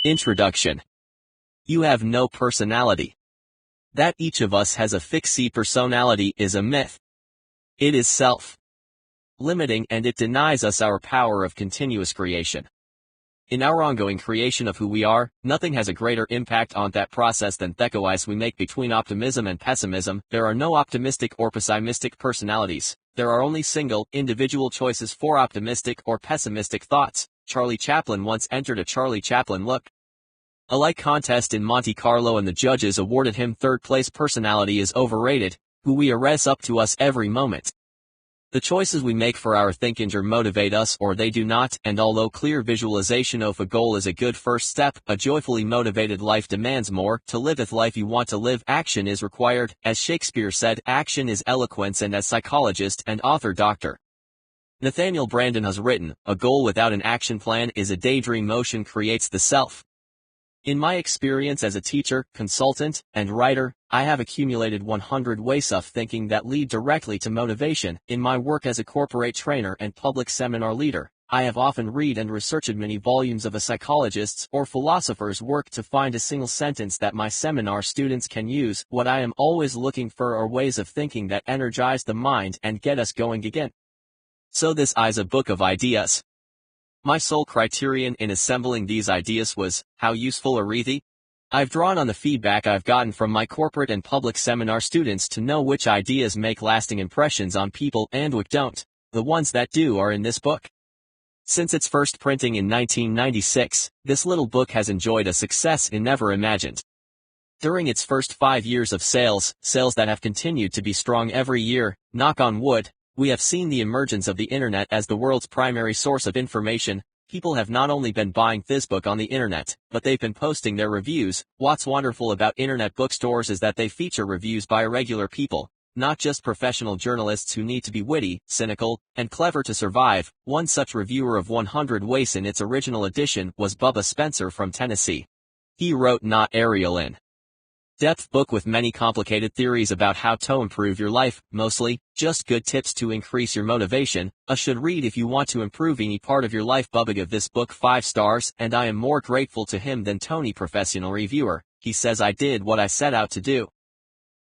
Introduction. You have no personality. That each of us has a fixed personality is a myth. It is self-limiting and it denies us our power of continuous creation. In our ongoing creation of who we are, nothing has a greater impact on that process than the choice we make between optimism and pessimism. There are no optimistic or pessimistic personalities. There are only single, individual choices for optimistic or pessimistic thoughts. Charlie Chaplin once entered a Charlie Chaplin look-alike contest in Monte Carlo and the judges awarded him third place. Personality is overrated. Who we are is up to us every moment. The choices we make for our thinking either motivate us or they do not, and although clear visualization of a goal is a good first step, a joyfully motivated life demands more. To live the life you want to live, action is required. As Shakespeare said, action is eloquence, and as psychologist and author Dr. Nathaniel Branden has written, a goal without an action plan is a daydream. Motion creates the self. In my experience as a teacher, consultant, and writer, I have accumulated 100 ways of thinking that lead directly to motivation. In my work as a corporate trainer and public seminar leader, I have often read and researched many volumes of a psychologist's or philosopher's work to find a single sentence that my seminar students can use. What I am always looking for are ways of thinking that energize the mind and get us going again. So this is a book of ideas. My sole criterion in assembling these ideas was, how useful are they? I've drawn on the feedback I've gotten from my corporate and public seminar students to know which ideas make lasting impressions on people and which don't. The ones that do are in this book. Since its first printing in 1996, this little book has enjoyed a success it never imagined. During its first 5 years of sales that have continued to be strong every year, knock on wood, we have seen the emergence of the internet as the world's primary source of information. People have not only been buying this book on the internet, but they've been posting their reviews. What's wonderful about internet bookstores is that they feature reviews by regular people, not just professional journalists who need to be witty, cynical, and clever to survive. One such reviewer of 100 Ways in its original edition was Bubba Spencer from Tennessee. He wrote not Ariel in depth book with many complicated theories about how to improve your life, mostly just good tips to increase your motivation. A should read if you want to improve any part of your life. Bubba gave this book 5 stars, and I am more grateful to him than Tony, professional reviewer. He says I did what I set out to do.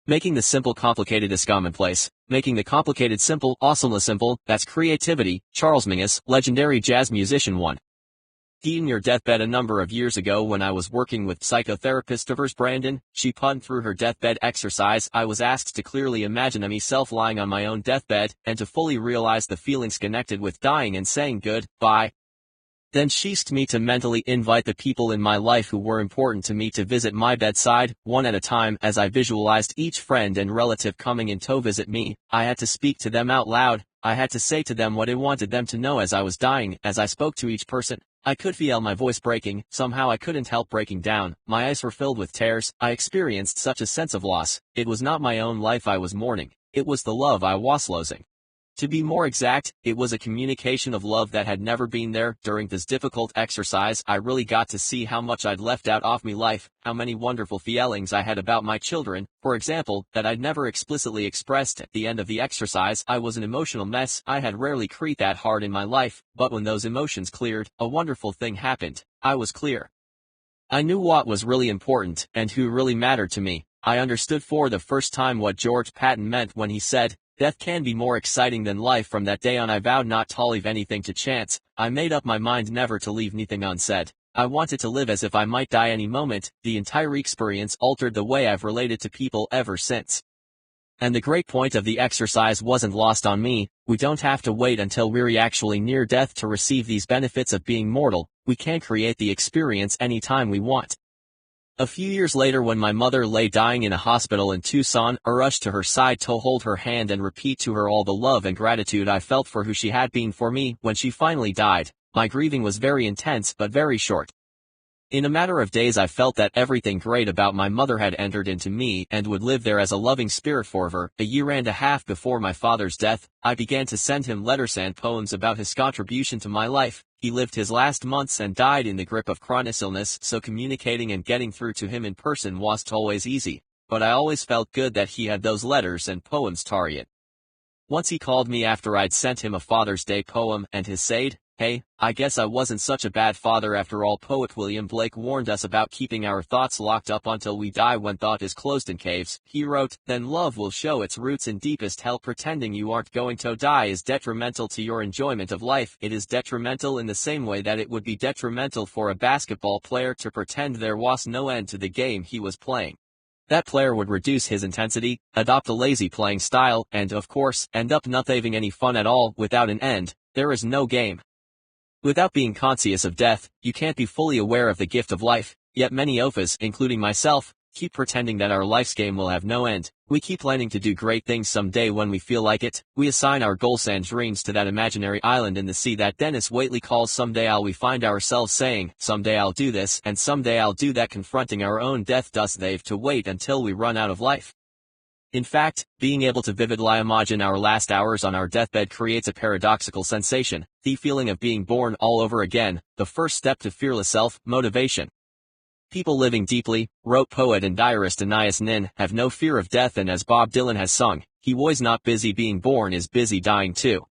Making the simple complicated is commonplace. Making the complicated simple, awesomely simple, that's creativity. Charles Mingus, legendary jazz musician 1. In your deathbed. A number of years ago when I was working with psychotherapist Branden, she put through her deathbed exercise. I was asked to clearly imagine myself lying on my own deathbed, and to fully realize the feelings connected with dying and saying goodbye. Then she asked me to mentally invite the people in my life who were important to me to visit my bedside, one at a time. As I visualized each friend and relative coming in to visit me, I had to speak to them out loud. I had to say to them what I wanted them to know as I was dying. As I spoke to each person, I could feel my voice breaking. Somehow I couldn't help breaking down. My eyes were filled with tears. I experienced such a sense of loss. It was not my own life I was mourning. It was the love I was losing. To be more exact, it was a communication of love that had never been there. During this difficult exercise, I really got to see how much I'd left out of me life, how many wonderful feelings I had about my children, for example, that I'd never explicitly expressed. At the end of the exercise, I was an emotional mess. I had rarely cried that hard in my life, but when those emotions cleared, a wonderful thing happened. I was clear. I knew what was really important, and who really mattered to me. I understood for the first time what George Patton meant when he said, "Death can be more exciting than life." From that day on I vowed not to leave anything to chance. I made up my mind never to leave anything unsaid. I wanted to live as if I might die any moment. The entire experience altered the way I've related to people ever since. And the great point of the exercise wasn't lost on me. We don't have to wait until we're actually near death to receive these benefits of being mortal. We can create the experience anytime we want. A few years later, when my mother lay dying in a hospital in Tucson, I rushed to her side to hold her hand and repeat to her all the love and gratitude I felt for who she had been for me. When she finally died, my grieving was very intense but very short. In a matter of days I felt that everything great about my mother had entered into me and would live there as a loving spirit forever. A year and a half before my father's death, I began to send him letters and poems about his contribution to my life. He lived his last months and died in the grip of chronic illness, so communicating and getting through to him in person wasn't always easy, but I always felt good that he had those letters and poems to read. Once he called me after I'd sent him a Father's Day poem, and he said, Hey, I guess I wasn't such a bad father after all. Poet William Blake warned us about keeping our thoughts locked up until we die. When thought is closed in caves, he wrote, then love will show its roots in deepest hell. Pretending you aren't going to die is detrimental to your enjoyment of life. It is detrimental in the same way that it would be detrimental for a basketball player to pretend there was no end to the game he was playing. That player would reduce his intensity, adopt a lazy playing style, and, of course, end up not having any fun at all. Without an end, there is no game. Without being conscious of death, you can't be fully aware of the gift of life, yet many of us, including myself, keep pretending that our life's game will have no end. We keep planning to do great things someday when we feel like it. We assign our goals and dreams to that imaginary island in the sea that Dennis Waitley calls someday I'll. We find ourselves saying, someday I'll do this and someday I'll do that, confronting our own death. Thus they've to wait until we run out of life. In fact, being able to vividly imagine our last hours on our deathbed creates a paradoxical sensation, the feeling of being born all over again, the first step to fearless self-motivation. People living deeply, wrote poet and diarist Anais Nin, have no fear of death, and as Bob Dylan has sung, he was not busy being born is busy dying too.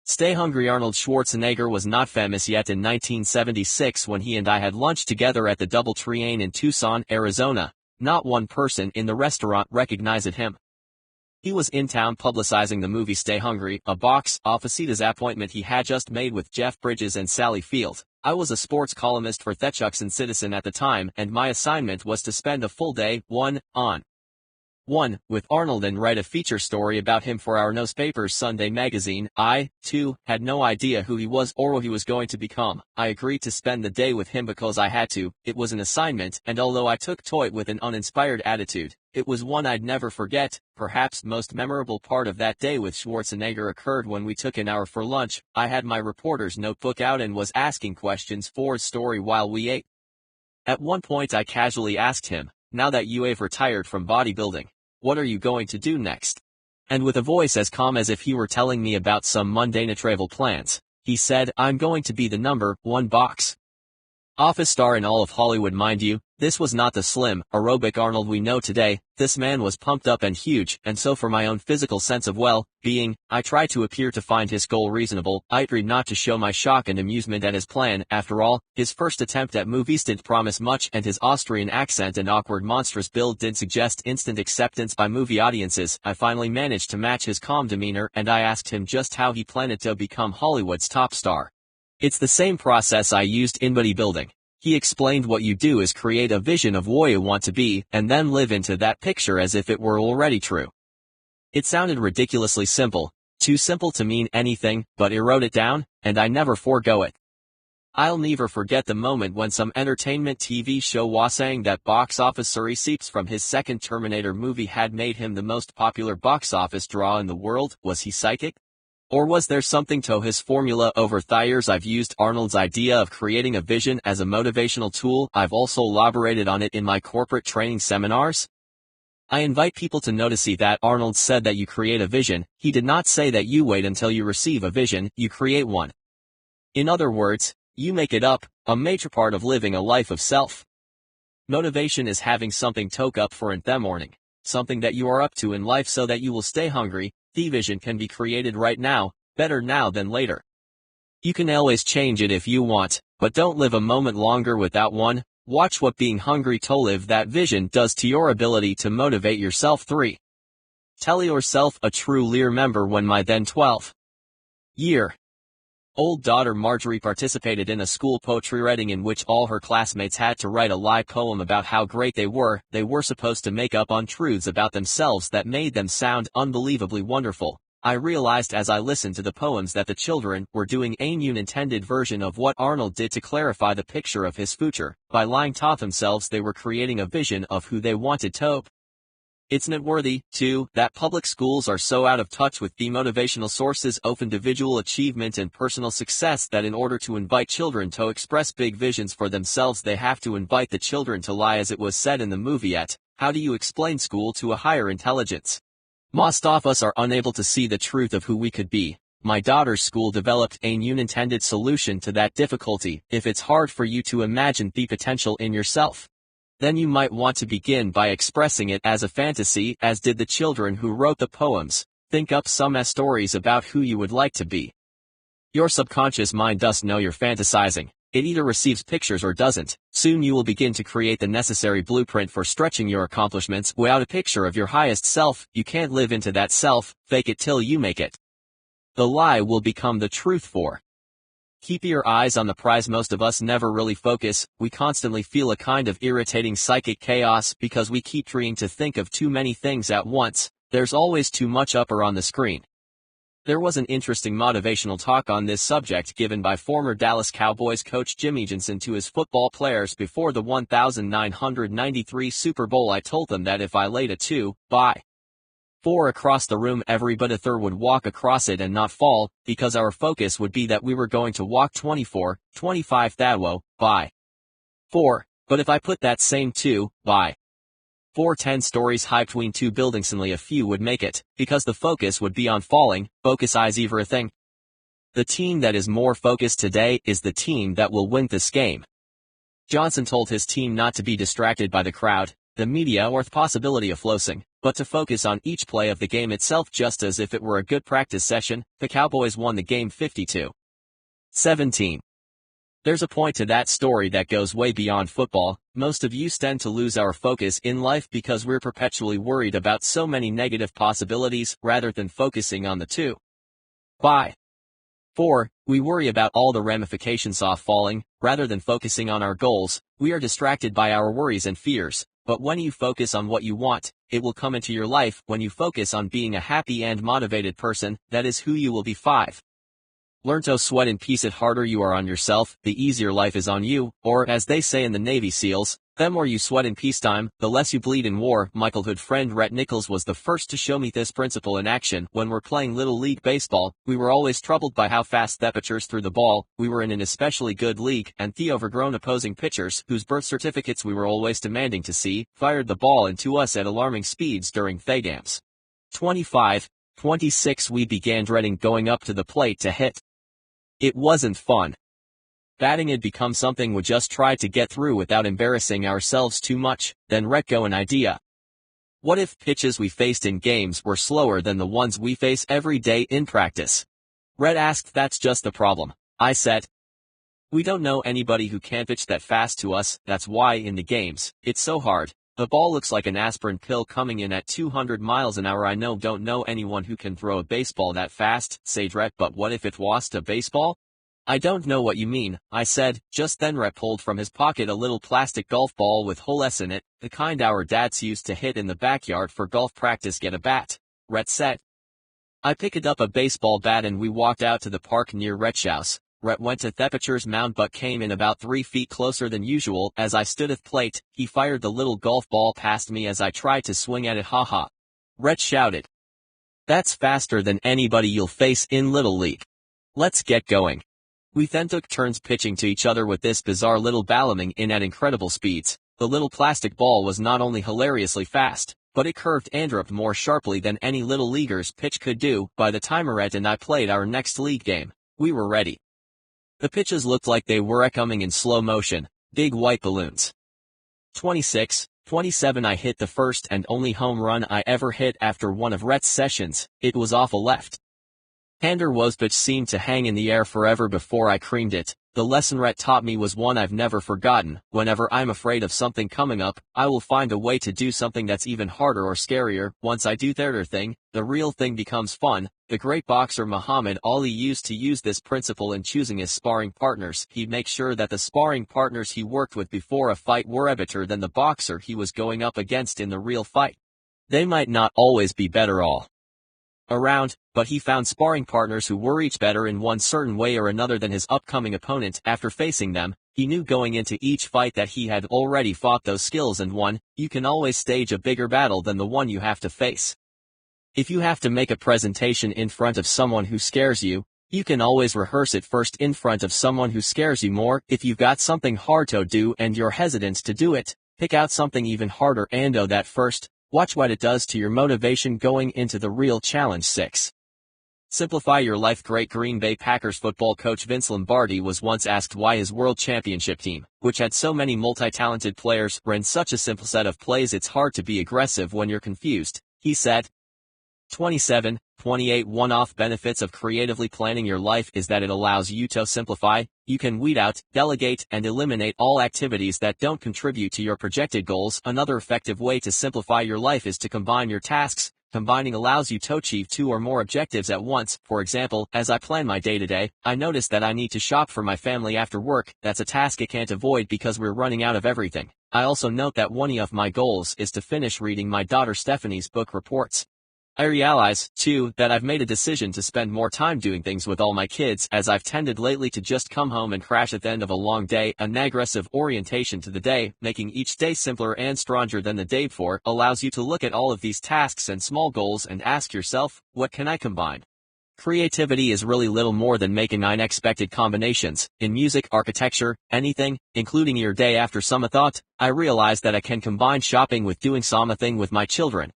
Stay hungry. Arnold Schwarzenegger was not famous yet in 1976 when he and I had lunch together at the Doubletree Inn in Tucson, Arizona. Not one person in the restaurant recognized him. He was in town publicizing the movie Stay Hungry, a box office appointment he had just made with Jeff Bridges and Sally Field. I was a sports columnist for Thetchucks and Citizen at the time, and my assignment was to spend a full day, one-on-one, with Arnold and write a feature story about him for our newspaper's Sunday magazine. I, too, had no idea who he was or what he was going to become. I agreed to spend the day with him because I had to. It was an assignment, and although I took to it with an uninspired attitude, it was one I'd never forget. Perhaps the most memorable part of that day with Schwarzenegger occurred when we took an hour for lunch. I had my reporter's notebook out and was asking questions for his story while we ate. At one point I casually asked him, now that you have retired from bodybuilding, what are you going to do next? And with a voice as calm as if he were telling me about some mundane travel plans, he said, I'm going to be the #1 box office star in all of Hollywood. Mind you, this was not the slim, aerobic Arnold we know today. This man was pumped up and huge, and so for my own physical sense of well-being, I tried to appear to find his goal reasonable. I tried not to show my shock and amusement at his plan. After all, his first attempt at movies didn't promise much, and his Austrian accent and awkward monstrous build did suggest instant acceptance by movie audiences. I finally managed to match his calm demeanor, and I asked him just how he planned to become Hollywood's top star. It's the same process I used in bodybuilding. He explained what you do is create a vision of what you want to be, and then live into that picture as if it were already true. It sounded ridiculously simple, too simple to mean anything, but he wrote it down, and I never forgo it. I'll never forget the moment when some entertainment TV show was saying that box office receipts from his second Terminator movie had made him the most popular box office draw in the world. Was he psychic? Or was there something to his formula? Over the years I've used Arnold's idea of creating a vision as a motivational tool. I've also elaborated on it in my corporate training seminars. I invite people to notice that Arnold said that you create a vision. He did not say that you wait until you receive a vision, you create one. In other words, you make it up. A major part of living a life of self-motivation is having something to wake up for in the morning, something that you are up to in life so that you will stay hungry. The vision can be created right now, better now than later. You can always change it if you want, but don't live a moment longer without one. Watch what being hungry to live that vision does to your ability to motivate yourself. 3. Tell yourself a true. Remember when my then 12-year-old daughter Marjorie participated in a school poetry reading in which all her classmates had to write a live poem about how great they were. They were supposed to make up untruths about themselves that made them sound unbelievably wonderful. I realized as I listened to the poems that the children were doing a unintended version of what Arnold did to clarify the picture of his future. By lying to themselves they were creating a vision of who they wanted to be. It's noteworthy, too, that public schools are so out of touch with the motivational sources of individual achievement and personal success that in order to invite children to express big visions for themselves they have to invite the children to lie, as it was said in the movie. How do you explain school to a higher intelligence? Most of us are unable to see the truth of who we could be. My daughter's school developed a unintended solution to that difficulty. If it's hard for you to imagine the potential in yourself, then you might want to begin by expressing it as a fantasy, as did the children who wrote the poems. Think up some stories about who you would like to be. Your subconscious mind doesn't know you're fantasizing. It either receives pictures or doesn't. Soon you will begin to create the necessary blueprint for stretching your accomplishments. Without a picture of your highest self, you can't live into that self. Fake it till you make it. The lie will become the truth. Keep your eyes on the prize. Most of us never really focus. We constantly feel a kind of irritating psychic chaos because we keep trying to think of too many things at once. There's always too much up or on the screen. There was an interesting motivational talk on this subject given by former Dallas Cowboys coach Jimmy Johnson to his football players before the 1993 Super Bowl. I told them that if I laid a 2-by-4 across the room, everybody would walk across it and not fall, because our focus would be that we were going to walk 25 by 4. But if I put that same 2-by-4 10 stories high between two buildings, only a few would make it, because the focus would be on falling. Focus is everything. The team that is more focused today is the team that will win this game. Johnson told his team not to be distracted by the crowd, the media, or the possibility of losing, but to focus on each play of the game itself, just as if it were a good practice session. The Cowboys won the game 52-17. There's a point to that story that goes way beyond football. Most of us tend to lose our focus in life because we're perpetually worried about so many negative possibilities rather than focusing on the 2-by-4. We worry about all the ramifications of falling rather than focusing on our goals. We are distracted by our worries and fears. But when you focus on what you want, it will come into your life. When you focus on being a happy and motivated person, that is who you will be. 5. Learn to sweat in peace. The harder you are on yourself, the easier life is on you, or as they say in the Navy SEALs, the more you sweat in peacetime, the less you bleed in war. My childhood friend Rhett Nichols was the first to show me this principle in action. When we're playing Little League Baseball, we were always troubled by how fast the pitchers threw the ball. We were in an especially good league, and the overgrown opposing pitchers, whose birth certificates we were always demanding to see, fired the ball into us at alarming speeds during the games. 25-26. We began dreading going up to the plate to hit. It wasn't fun. Batting had become something we just tried to get through without embarrassing ourselves too much. Then Rhett got an idea. What if pitches we faced in games were slower than the ones we face every day in practice? Rhett asked. That's just the problem, I said. We don't know anybody who can pitch that fast to us. That's why in the games, it's so hard. The ball looks like an aspirin pill coming in at 200 miles an hour. I don't know anyone who can throw a baseball that fast, said Rhett. But what if it was a baseball? I don't know what you mean, I said. Just then Rhett pulled from his pocket a little plastic golf ball with holes in it, the kind our dads used to hit in the backyard for golf practice. Get a bat, Rhett said. I picked up a baseball bat and we walked out to the park near Rhett's house. Rhett went to the pitcher's mound but came in about 3 feet closer than usual. As I stood at the plate, he fired the little golf ball past me as I tried to swing at it. Ha ha. Rhett shouted. That's faster than anybody you'll face in Little League. Let's get going. We then took turns pitching to each other with this bizarre little ball coming in at incredible speeds. The little plastic ball was not only hilariously fast, but it curved and dropped more sharply than any Little Leaguer's pitch could do. By the time Rhett and I played our next league game, we were ready. The pitches looked like they were coming in slow motion, big white balloons. 26-27. I hit the first and only home run I ever hit after one of Rhett's sessions. It was off a left-hander pitch seemed to hang in the air forever before I creamed it. The lesson Rhett taught me was one I've never forgotten. Whenever I'm afraid of something coming up, I will find a way to do something that's even harder or scarier. Once I do their thing, the real thing becomes fun. The great boxer Muhammad Ali used to use this principle in choosing his sparring partners. He'd make sure that the sparring partners he worked with before a fight were better than the boxer he was going up against in the real fight. They might not always be better all around, but he found sparring partners who were each better in one certain way or another than his upcoming opponent. After facing them, he knew going into each fight that he had already fought those skills and won. You can always stage a bigger battle than the one you have to face. If you have to make a presentation in front of someone who scares you, you can always rehearse it first in front of someone who scares you more. If you've got something hard to do and you're hesitant to do it, pick out something even harder and do that first. Watch what it does to your motivation going into the real challenge. 6. Simplify your life. Great Green Bay Packers football coach Vince Lombardi was once asked why his world championship team, which had so many multi-talented players, ran such a simple set of plays. It's hard to be aggressive when you're confused, he said. 27. 28 One-off benefits of creatively planning your life is that it allows you to simplify. You can weed out, delegate, and eliminate all activities that don't contribute to your projected goals. Another effective way to simplify your life is to combine your tasks. Combining allows you to achieve 2 or more objectives at once. For example, as I plan my day-to-day, I notice that I need to shop for my family after work. That's a task I can't avoid because we're running out of everything. I also note that one of my goals is to finish reading my daughter Stephanie's book reports. I realize, too, that I've made a decision to spend more time doing things with all my kids, as I've tended lately to just come home and crash at the end of a long day. An aggressive orientation to the day, making each day simpler and stronger than the day before, allows you to look at all of these tasks and small goals and ask yourself, what can I combine? Creativity is really little more than making unexpected combinations. In music, architecture, anything, including your day after some thought, I realize that I can combine shopping with doing something with my children.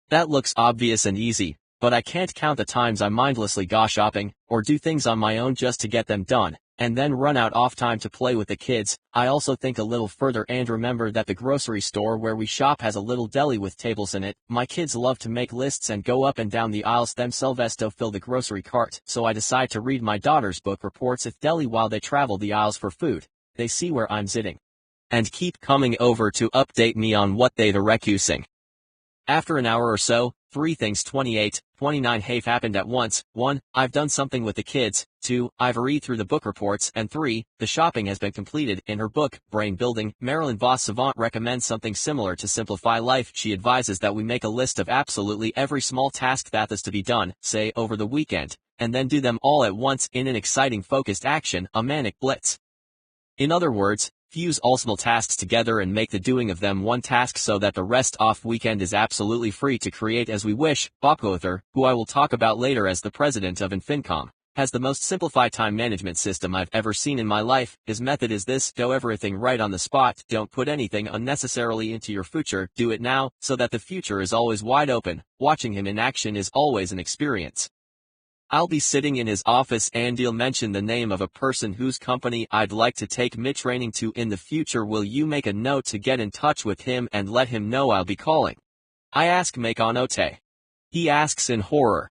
That looks obvious and easy, but I can't count the times I mindlessly go shopping, or do things on my own just to get them done, and then run out of time to play with the kids. I also think a little further and remember that the grocery store where we shop has a little deli with tables in it. My kids love to make lists and go up and down the aisles themselves to fill the grocery cart, so I decide to read my daughter's book reports at deli while they travel the aisles for food. They see where I'm sitting and keep coming over to update me on what they're recursing. After an hour or so, 3 things 29 have happened at once. 1. I've done something with the kids. 2. I've read through the book reports. And 3. The shopping has been completed. In her book, Brain Building, Marilyn Vos Savant recommends something similar to simplify life. She advises that we make a list of absolutely every small task that is to be done, say, over the weekend, and then do them all at once in an exciting focused action, a manic blitz. In other words, fuse all small tasks together and make the doing of them one task so that the rest off weekend is absolutely free to create as we wish. Bob Gother, who I will talk about later as the president of Infincom, has the most simplified time management system I've ever seen in my life. His method is this: do everything right on the spot, don't put anything unnecessarily into your future, do it now, so that the future is always wide open. Watching him in action is always an experience. I'll be sitting in his office and he'll mention the name of a person whose company I'd like to take mid-training to in the future. Will you make a note to get in touch with him and let him know I'll be calling? I ask, make a note. He asks in horror.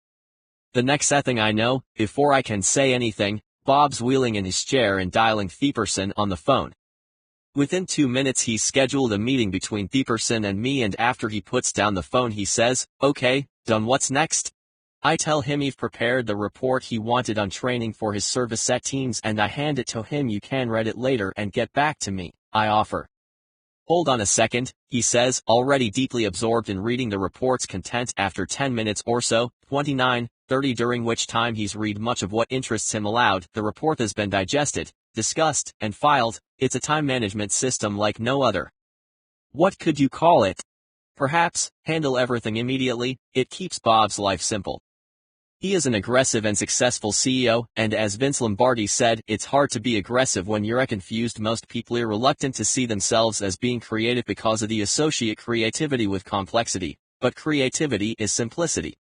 The next thing I know, before I can say anything, Bob's wheeling in his chair and dialing the person on the phone. Within 2 minutes he's scheduled a meeting between the person and me, and after he puts down the phone he says, okay, done, what's next? I tell him I've prepared the report he wanted on training for his service set teams and I hand it to him. You can read it later and get back to me, I offer. Hold on a second, he says, already deeply absorbed in reading the report's content. After 10 minutes or so, 29:30, during which time he's read much of what interests him aloud, the report has been digested, discussed, and filed. It's a time management system like no other. What could you call it? Perhaps, handle everything immediately. It keeps Bob's life simple. He is an aggressive and successful CEO, and as Vince Lombardi said, it's hard to be aggressive when you're confused. Most people are reluctant to see themselves as being creative because of the associate creativity with complexity, but creativity is simplicity.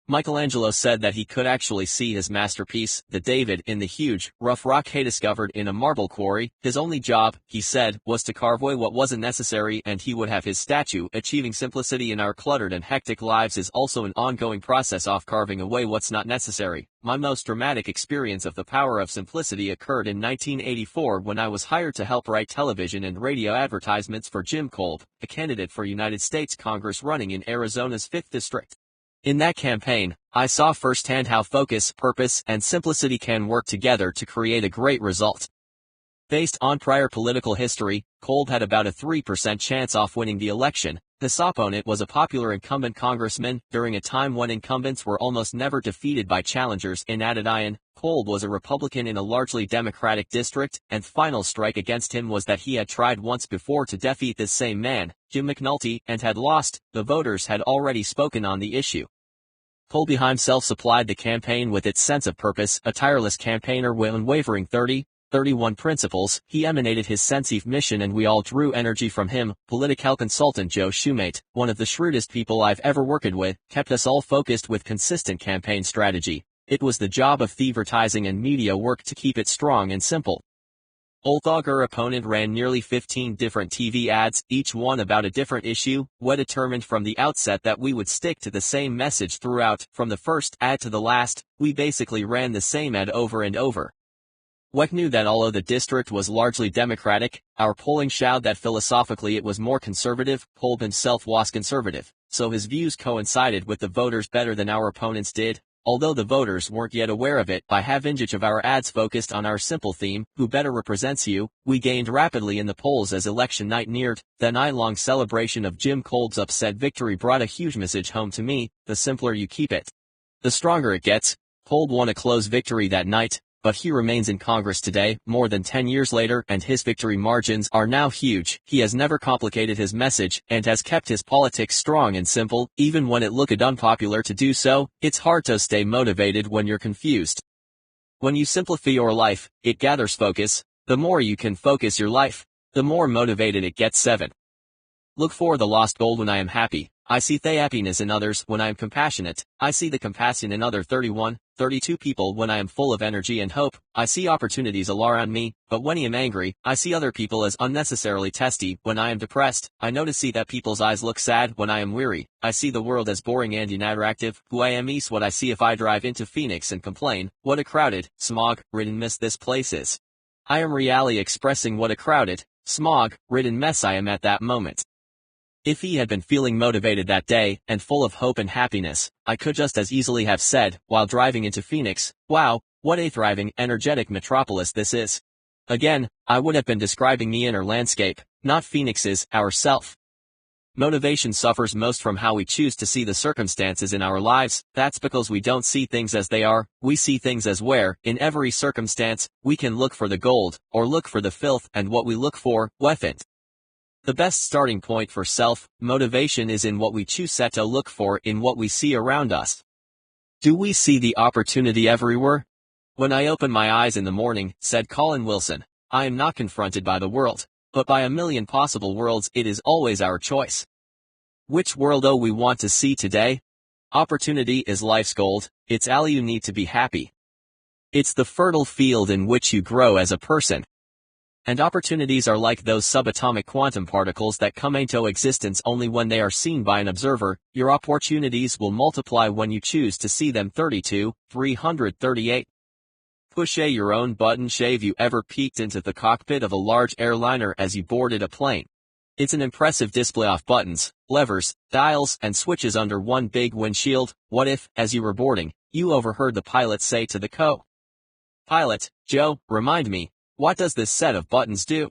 Michelangelo said that he could actually see his masterpiece, the David, in the huge, rough rock he discovered in a marble quarry. His only job, he said, was to carve away what wasn't necessary and he would have his statue. Achieving simplicity in our cluttered and hectic lives is also an ongoing process of carving away what's not necessary. My most dramatic experience of the power of simplicity occurred in 1984 when I was hired to help write television and radio advertisements for Jim Kolb, a candidate for United States Congress running in Arizona's 5th District. In that campaign, I saw firsthand how focus, purpose, and simplicity can work together to create a great result. Based on prior political history, Kolb had about a 3% chance of winning the election. His opponent was a popular incumbent congressman. During a time when incumbents were almost never defeated by challengers in Adadian, Kolb was a Republican in a largely Democratic district, and final strike against him was that he had tried once before to defeat this same man, Jim McNulty, and had lost. The voters had already spoken on the issue. Kolb himself supplied the campaign with its sense of purpose, a tireless campaigner with unwavering 31 principles. He emanated his sense of mission and we all drew energy from him. Political consultant Joe Shumate, one of the shrewdest people I've ever worked with, kept us all focused with consistent campaign strategy. It was the job of the advertising and media work to keep it strong and simple. Although our opponent ran nearly 15 different TV ads, each one about a different issue, we determined from the outset that we would stick to the same message throughout. From the first ad to the last, we basically ran the same ad over and over. We knew that although the district was largely Democratic, our polling showed that philosophically it was more conservative. Kolb himself was conservative, so his views coincided with the voters better than our opponents did. Although the voters weren't yet aware of it, by having each of our ads focused on our simple theme, who better represents you, we gained rapidly in the polls as election night neared. The night-long celebration of Jim Kolb's upset victory brought a huge message home to me: the simpler you keep it, the stronger it gets. Kolb won a close victory that night, but he remains in Congress today, more than 10 years later, and his victory margins are now huge. He has never complicated his message, and has kept his politics strong and simple, even when it looked unpopular to do so. It's hard to stay motivated when you're confused. When you simplify your life, it gathers focus. The more you can focus your life, the more motivated it gets. 7. Look for the lost gold. When I am happy, I see the happiness in others. When I am compassionate, I see the compassion in other 32 people. When I am full of energy and hope, I see opportunities all around me, but when I am angry, I see other people as unnecessarily testy. When I am depressed, I notice that people's eyes look sad. When I am weary, I see the world as boring and inattractive. Who I am is what I see. If I drive into Phoenix and complain, what a crowded, smog-ridden mess this place is, I am really expressing what a crowded, smog-ridden mess I am at that moment. If he had been feeling motivated that day, and full of hope and happiness, I could just as easily have said, while driving into Phoenix, "Wow, what a thriving, energetic metropolis this is." Again, I would have been describing the inner landscape, not Phoenix's, ourself. Motivation suffers most from how we choose to see the circumstances in our lives. That's because we don't see things as they are, we see things as where, in every circumstance, we can look for the gold, or look for the filth, and what we look for, weapons. The best starting point for self-motivation is in what we choose to look for, in what we see around us. Do we see the opportunity everywhere? When I open my eyes in the morning, said Colin Wilson, I am not confronted by the world, but by a million possible worlds. It is always our choice. Which world do we want to see today? Opportunity is life's gold. It's all you need to be happy. It's the fertile field in which you grow as a person. And opportunities are like those subatomic quantum particles that come into existence only when they are seen by an observer. Your opportunities will multiply when you choose to see them. 338. Push your own button. Have you ever peeked into the cockpit of a large airliner as you boarded a plane? It's an impressive display of buttons, levers, dials, and switches under one big windshield. What if, as you were boarding, you overheard the pilot say to the co-pilot, "Joe, remind me, what does this set of buttons do?"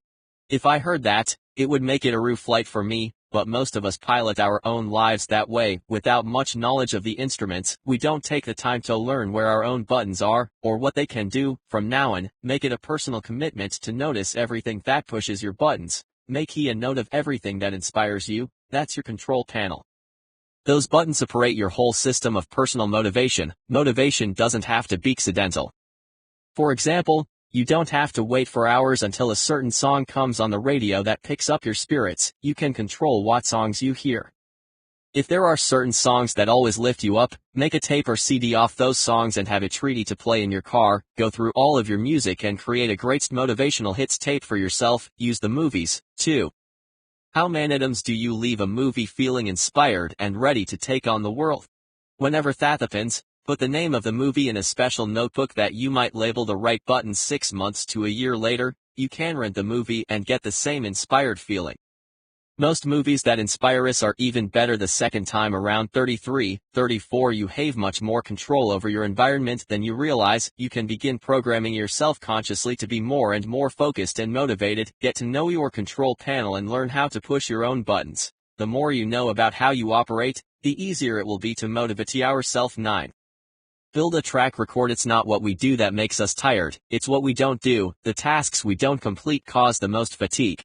If I heard that, it would make it a roof flight for me, but most of us pilot our own lives that way, without much knowledge of the instruments. We don't take the time to learn where our own buttons are, or what they can do. From now on, make it a personal commitment to notice everything that pushes your buttons. Make a note of everything that inspires you. That's your control panel. Those buttons operate your whole system of personal motivation. Motivation doesn't have to be accidental. For example, you don't have to wait for hours until a certain song comes on the radio that picks up your spirits. You can control what songs you hear. If there are certain songs that always lift you up, make a tape or CD off those songs and have it ready to play in your car. Go through all of your music and create a great motivational hits tape for yourself. Use the movies, too. How many times do you leave a movie feeling inspired and ready to take on the world? Whenever that happens, put the name of the movie in a special notebook that you might label the right button. 6 months to a year later, you can rent the movie and get the same inspired feeling. Most movies that inspire us are even better the second time around. 34. You have much more control over your environment than you realize. You can begin programming yourself consciously to be more and more focused and motivated. Get to know your control panel and learn how to push your own buttons. The more you know about how you operate, the easier it will be to motivate yourself. 9. Build a track record. It's not what we do that makes us tired, it's what we don't do. The tasks we don't complete cause the most fatigue.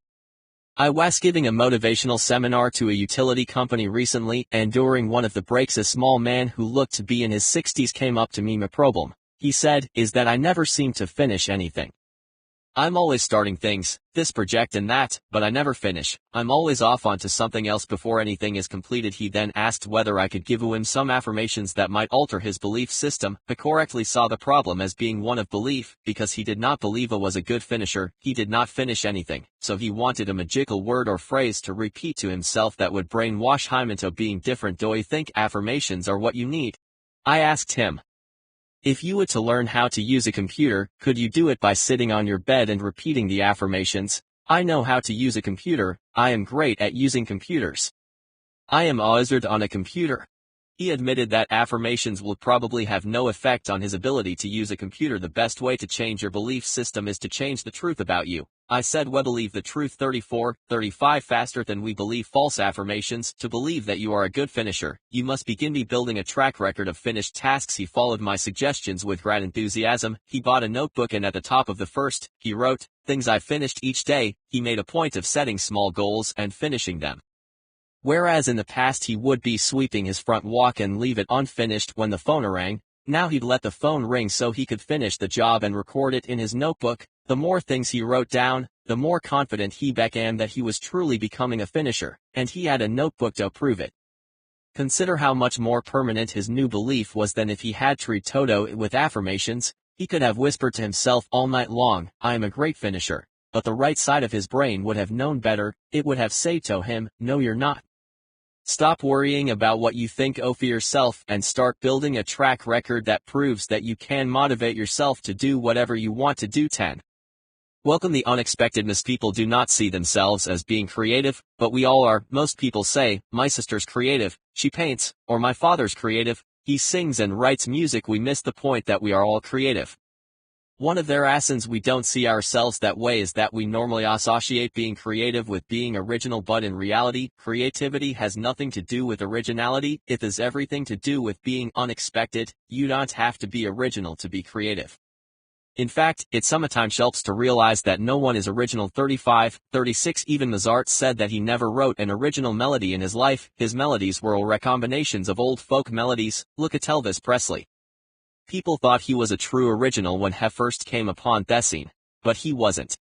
I was giving a motivational seminar to a utility company recently, and during one of the breaks a small man who looked to be in his 60s came up to me. My problem, he said, is that I never seem to finish anything. I'm always starting things, this project and that, but I never finish. I'm always off onto something else before anything is completed. He then asked whether I could give him some affirmations that might alter his belief system. I correctly saw the problem as being one of belief, because he did not believe I was a good finisher. He did not finish anything, so he wanted a magical word or phrase to repeat to himself that would brainwash him into being different. Do you think affirmations are what you need? I asked him. If you were to learn how to use a computer, could you do it by sitting on your bed and repeating the affirmations? I know how to use a computer, I am great at using computers. I am a wizard on a computer. He admitted that affirmations will probably have no effect on his ability to use a computer. The best way to change your belief system is to change the truth about you. I said we believe the truth 34-35 faster than we believe false affirmations. To believe that you are a good finisher, you must begin by building a track record of finished tasks. He followed my suggestions with great enthusiasm. He bought a notebook and at the top of the first, he wrote, things I finished each day. He made a point of setting small goals and finishing them. Whereas in the past he would be sweeping his front walk and leave it unfinished when the phone rang, now he'd let the phone ring so he could finish the job and record it in his notebook. The more things he wrote down, the more confident he became that he was truly becoming a finisher, and he had a notebook to prove it. Consider how much more permanent his new belief was than if he had treated Toto with affirmations. He could have whispered to himself all night long, I am a great finisher, but the right side of his brain would have known better. It would have said to him, no you're not. Stop worrying about what you think of yourself and start building a track record that proves that you can motivate yourself to do whatever you want to do. 10. Welcome the unexpectedness. People do not see themselves as being creative, but we all are. Most people say, my sister's creative, she paints, or my father's creative, he sings and writes music. We miss the point that we are all creative. One of their reasons we don't see ourselves that way is that we normally associate being creative with being original, but in reality, creativity has nothing to do with originality. It has everything to do with being unexpected. You don't have to be original to be creative. In fact, it sometimes helps to realize that no one is original. 35-36 Even Mozart said that he never wrote an original melody in his life. His melodies were all recombinations of old folk melodies. Look at Elvis Presley. People thought he was a true original when he first came upon the scene, but he wasn't.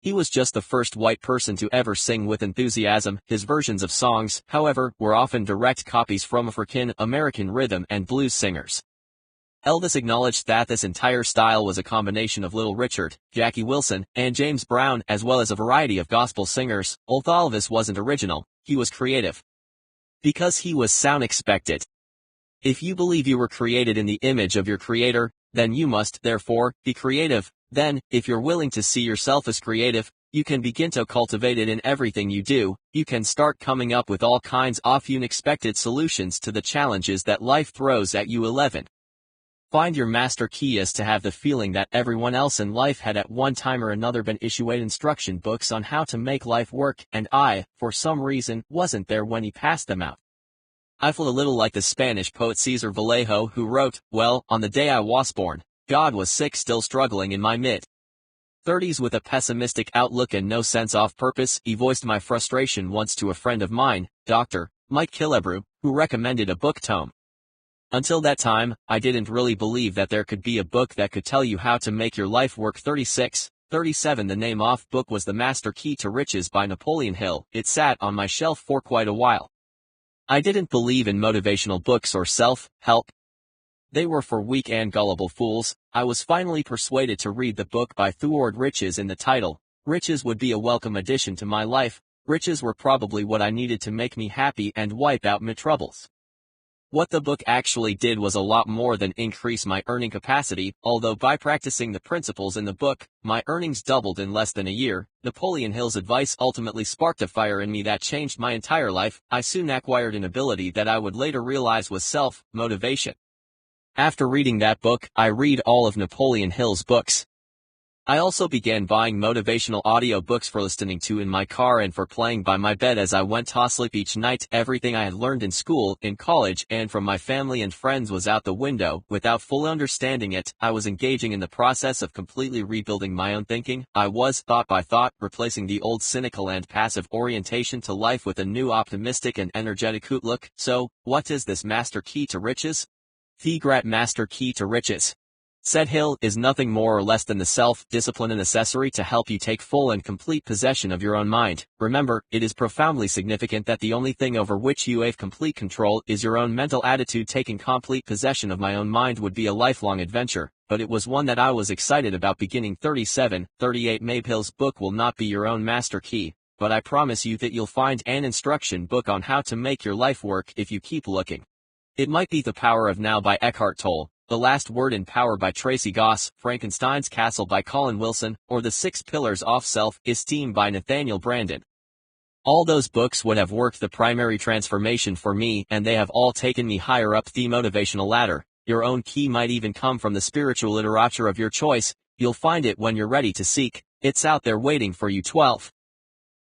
He was just the first white person to ever sing with enthusiasm. His versions of songs, however, were often direct copies from African American rhythm and blues singers. Elvis acknowledged that this entire style was a combination of Little Richard, Jackie Wilson, and James Brown, as well as a variety of gospel singers. Although Elvis wasn't original, he was creative. Because he was so unexpected. If you believe you were created in the image of your creator, then you must, therefore, be creative. Then, if you're willing to see yourself as creative, you can begin to cultivate it in everything you do. You can start coming up with all kinds of unexpected solutions to the challenges that life throws at you. 11. Find your master key is to have the feeling that everyone else in life had at one time or another been issued instruction books on how to make life work, and I, for some reason, wasn't there when he passed them out. I feel a little like the Spanish poet César Vallejo, who wrote, well, on the day I was born, God was sick, still struggling in my mid-30s with a pessimistic outlook and no sense of purpose. He voiced my frustration once to a friend of mine, Dr. Mike Killebrew, who recommended a book tome. Until that time, I didn't really believe that there could be a book that could tell you how to make your life work. 36-37 The name of book was The Master Key to Riches by Napoleon Hill. It sat on my shelf for quite a while. I didn't believe in motivational books or self-help. They were for weak and gullible fools. I was finally persuaded to read the book by Theward. Riches in the title. Riches would be a welcome addition to my life. Riches were probably what I needed to make me happy and wipe out my troubles. What the book actually did was a lot more than increase my earning capacity, although by practicing the principles in the book, my earnings doubled in less than a year. Napoleon Hill's advice ultimately sparked a fire in me that changed my entire life. I soon acquired an ability that I would later realize was self-motivation. After reading that book, I read all of Napoleon Hill's books. I also began buying motivational audiobooks for listening to in my car and for playing by my bed as I went to sleep each night. Everything I had learned in school, in college, and from my family and friends was out the window. Without fully understanding it, I was engaging in the process of completely rebuilding my own thinking. I was, thought by thought, replacing the old cynical and passive orientation to life with a new optimistic and energetic outlook. So, what is this master key to riches? The great master key to riches. Said hill is nothing more or less than the self-discipline necessary to help you take full and complete possession of your own mind. Remember, it is profoundly significant that the only thing over which you have complete control is your own mental attitude. Taking complete possession of my own mind would be a lifelong adventure, but it was one that I was excited about beginning. 38 Maypill's book will not be your own master key, but I promise you that you'll find an instruction book on how to make your life work if you keep looking. It might be The Power of Now by Eckhart Tolle, The Last Word in Power by Tracy Goss, Frankenstein's Castle by Colin Wilson, or The 6 Pillars of Self-Esteem by Nathaniel Branden. All those books would have worked the primary transformation for me, and they have all taken me higher up the motivational ladder. Your own key might even come from the spiritual literature of your choice. You'll find it when you're ready to seek. It's out there waiting for you. 12.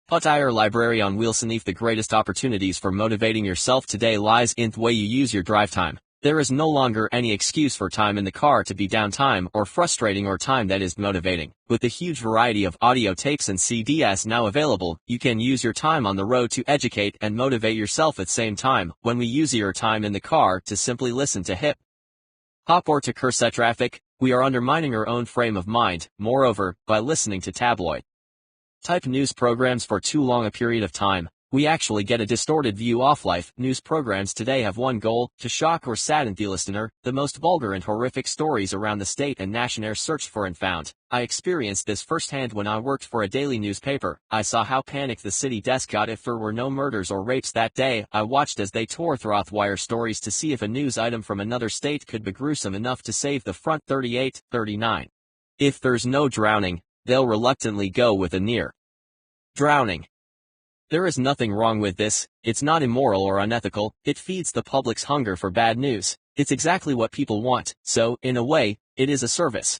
Put-Your library on wheels. The greatest opportunities for motivating yourself today lies in the way you use your drive time. There is no longer any excuse for time in the car to be downtime or frustrating or time that is motivating. With the huge variety of audio tapes and CDs now available, you can use your time on the road to educate and motivate yourself at the same time. When we use your time in the car to simply listen to hip hop or to curse at traffic, we are undermining our own frame of mind. Moreover, by listening to tabloid type news programs for too long a period of time, we actually get a distorted view of life. News programs today have one goal: to shock or sadden the listener. The most vulgar and horrific stories around the state and nation are searched for and found. I experienced this firsthand when I worked for a daily newspaper. I saw how panicked the city desk got if there were no murders or rapes that day. I watched as they tore through wire stories to see if a news item from another state could be gruesome enough to save the front. 39. If there's no drowning, they'll reluctantly go with a near drowning. There is nothing wrong with this. It's not immoral or unethical. It feeds the public's hunger for bad news. It's exactly what people want, so, in a way, it is a service.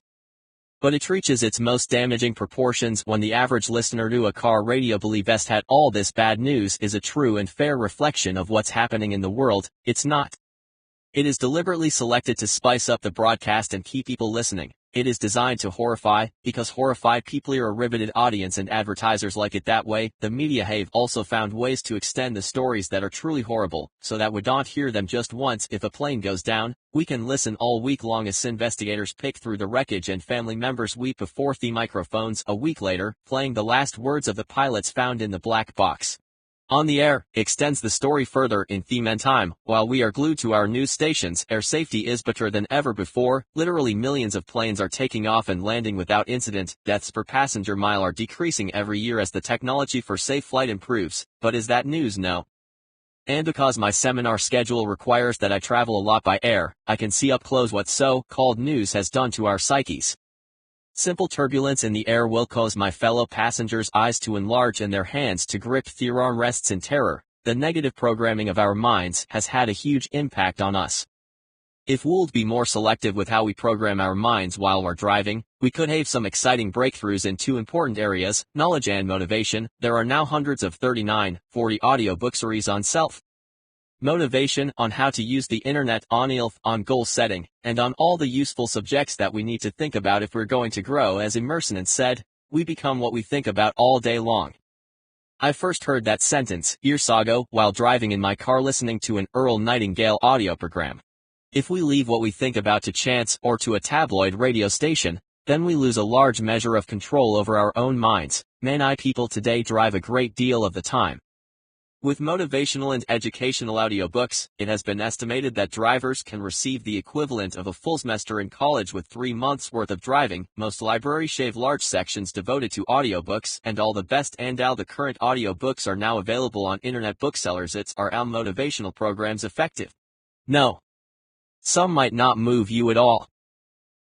But it reaches its most damaging proportions when the average listener to a car radio believes that all this bad news is a true and fair reflection of what's happening in the world. It's not. It is deliberately selected to spice up the broadcast and keep people listening. It is designed to horrify, because horrified people are a riveted audience and advertisers like it that way. The media have also found ways to extend the stories that are truly horrible, so that we don't hear them just once. If a plane goes down, we can listen all week long as investigators pick through the wreckage and family members weep before the microphones. A week later, playing the last words of the pilots found in the black box on the air extends the story further in theme and time. While we are glued to our news stations, air safety is better than ever before. Literally millions of planes are taking off and landing without incident. Deaths per passenger mile are decreasing every year as the technology for safe flight improves. But is that news? No. And because my seminar schedule requires that I travel a lot by air, I can see up close what so-called news has done to our psyches. Simple turbulence in the air will cause my fellow passengers' eyes to enlarge and their hands to grip their armrests in terror. The negative programming of our minds has had a huge impact on us. If we'd be more selective with how we program our minds while we're driving, we could have some exciting breakthroughs in two important areas: knowledge and motivation. There are now hundreds of 40 audiobook series on self motivation, on how to use the internet, on health, on goal setting, and on all the useful subjects that we need to think about if we're going to grow. As Emerson said, we become what we think about all day long. I first heard that sentence years ago while driving in my car listening to an Earl Nightingale audio program. If we leave what we think about to chance or to a tabloid radio station, then we lose a large measure of control over our own minds. Many people today drive a great deal of the time with motivational and educational audiobooks. It has been estimated that drivers can receive the equivalent of a full semester in college with 3 months' worth of driving. Most libraries have large sections devoted to audiobooks, and all the best and all the current audiobooks are now available on internet booksellers. Are our motivational programs effective? No. Some might not move you at all.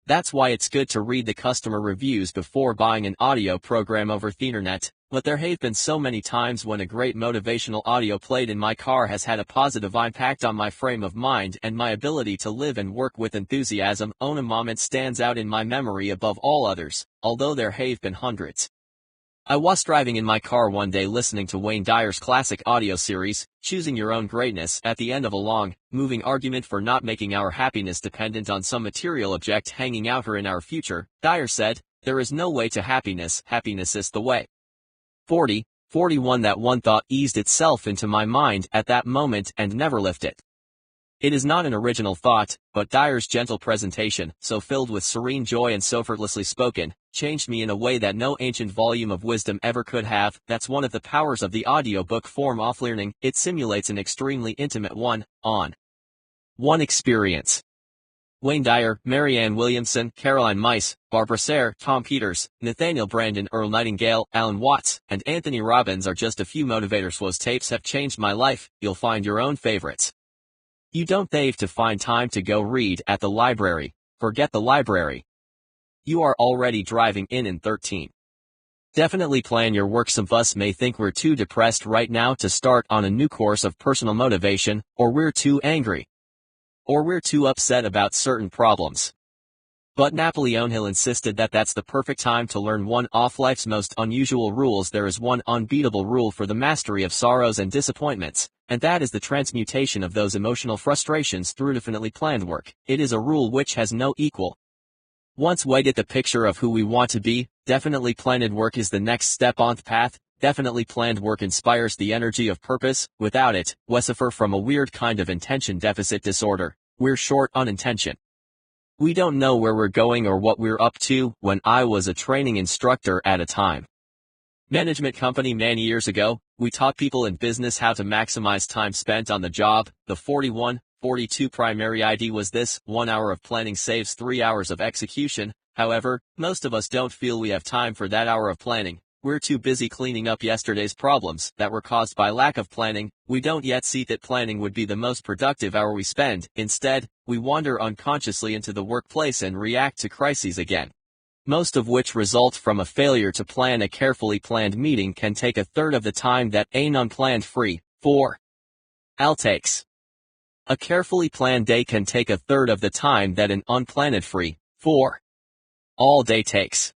That's why it's good to read the customer reviews before buying an audio program over the internet. But there have been so many times when a great motivational audio played in my car has had a positive impact on my frame of mind and my ability to live and work with enthusiasm. A moment stands out in my memory above all others, although there have been hundreds. I was driving in my car one day listening to Wayne Dyer's classic audio series, Choosing Your Own Greatness. At the end of a long, moving argument for not making our happiness dependent on some material object hanging out here in our future, Dyer said, "There is no way to happiness. Happiness is the way." 41 That one thought eased itself into my mind at that moment and never left it. It is not an original thought, but Dyer's gentle presentation, so filled with serene joy and so effortlessly spoken, changed me in a way that no ancient volume of wisdom ever could have. That's one of the powers of the audiobook form of learning. It simulates an extremely intimate one-on-one experience. Wayne Dyer, Marianne Williamson, Caroline Mice, Barbara Sayre, Tom Peters, Nathaniel Brandon, Earl Nightingale, Alan Watts, and Anthony Robbins are just a few motivators whose tapes have changed my life. You'll find your own favorites. You don't have to find time to go read at the library. Forget the library. You are already driving in 13. Definitely plan your work. Some of us may think we're too depressed right now to start on a new course of personal motivation, or we're too angry, or we're too upset about certain problems. But Napoleon Hill insisted that that's the perfect time to learn one of life's most unusual rules. There is one unbeatable rule for the mastery of sorrows and disappointments, and that is the transmutation of those emotional frustrations through definitely planned work. It is a rule which has no equal. Once we get the picture of who we want to be, definitely planned work is the next step on the path. Definitely planned work inspires the energy of purpose. Without it, we suffer from a weird kind of attention deficit disorder. We're short on intention. We don't know where we're going or what we're up to. When I was a training instructor at a time management company many years ago, we taught people in business how to maximize time spent on the job. The 41-42 primary idea was this: 1 hour of planning saves 3 hours of execution. However, most of us don't feel we have time for that hour of planning. We're too busy cleaning up yesterday's problems that were caused by lack of planning. We don't yet see that planning would be the most productive hour we spend. Instead, we wander unconsciously into the workplace and react to crises again, most of which result from a failure to plan. A carefully planned meeting can take a third of the time that an unplanned free for all takes. A carefully planned day can take a third of the time that an unplanned free for all day takes.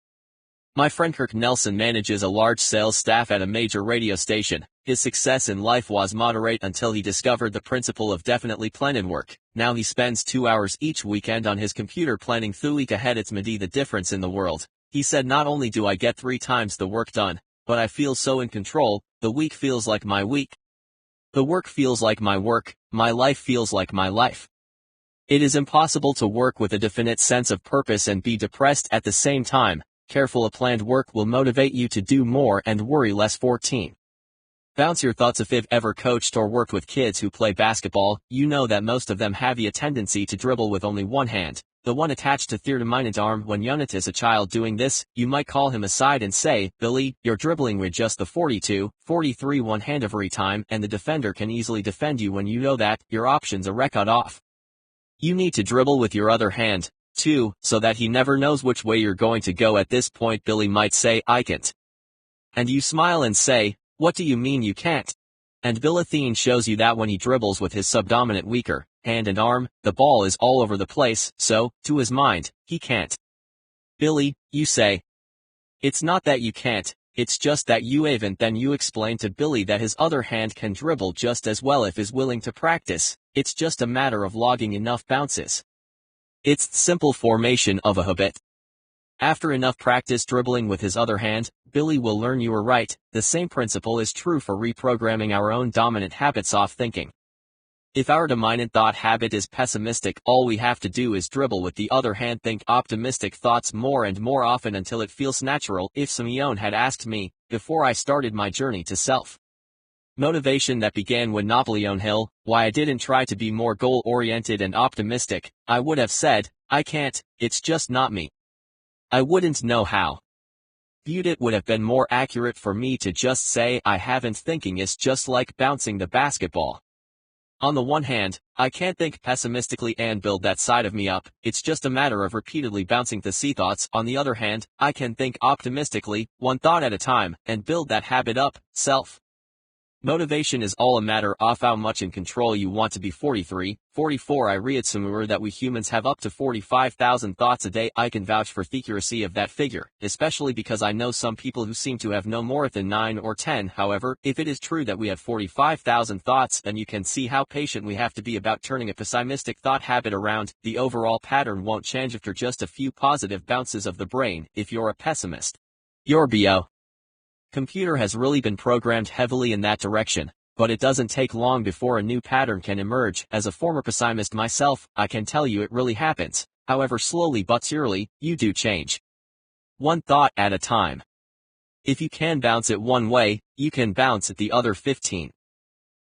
My friend Kirk Nelson manages a large sales staff at a major radio station. His success in life was moderate until he discovered the principle of definitely planned work. Now he spends 2 hours each weekend on his computer planning the week ahead. It's made the difference in the world. He said, not only do I get 3 times the work done, but I feel so in control. The week feels like my week. The work feels like my work. My life feels like my life. It is impossible to work with a definite sense of purpose and be depressed at the same time. Careful planned work will motivate you to do more and worry less. 14. Bounce your thoughts. If you've ever coached or worked with kids who play basketball, you know that most of them have a tendency to dribble with only one hand, the one attached to their dominant arm. When you notice a child doing this, you might call him aside and say, "Billy, you're dribbling with just the 42-43 one hand every time, and the defender can easily defend you." When you know that, your options are cut off. You need to dribble with your other hand, too, so that he never knows which way you're going to go. At this point, Billy might say, "I can't." And you smile and say, "What do you mean you can't?" And Billy shows you that when he dribbles with his subdominant weaker hand and arm, the ball is all over the place, so, to his mind, he can't. "Billy," you say. "It's not that you can't, it's just that you haven't." Then you explain to Billy that his other hand can dribble just as well if he's willing to practice. It's just a matter of logging enough bounces. It's the simple formation of a habit. After enough practice dribbling with his other hand, Billy will learn you are right. The same principle is true for reprogramming our own dominant habits of thinking. If our dominant thought habit is pessimistic, all we have to do is dribble with the other hand. Think optimistic thoughts more and more often until it feels natural. If Simeon had asked me, before I started my journey to self-motivation that began with Napoleon Hill, why I didn't try to be more goal-oriented and optimistic, I would have said, "I can't, it's just not me." I wouldn't know how. Viewed it would have been more accurate for me to just say I haven't. Thinking is just like bouncing the basketball. On the one hand, I can't think pessimistically and build that side of me up. It's just a matter of repeatedly bouncing the thoughts. On the other hand, I can think optimistically, one thought at a time, and build that habit up. Motivation is all a matter of how much in control you want to be. 43-44 I read somewhere that we humans have up to 45,000 thoughts a day. I can vouch for the accuracy of that figure, especially because I know some people who seem to have no more than 9 or 10. However, if it is true that we have 45,000 thoughts, then you can see how patient we have to be about turning a pessimistic thought habit around. The overall pattern won't change after just a few positive bounces of the brain. If you're a pessimist, your computer has really been programmed heavily in that direction. but it doesn't take long before a new pattern can emerge. As a former pessimist myself, I can tell you it really happens. However slowly but surely, you do change. One thought at a time. If you can bounce it one way, you can bounce it the other 15.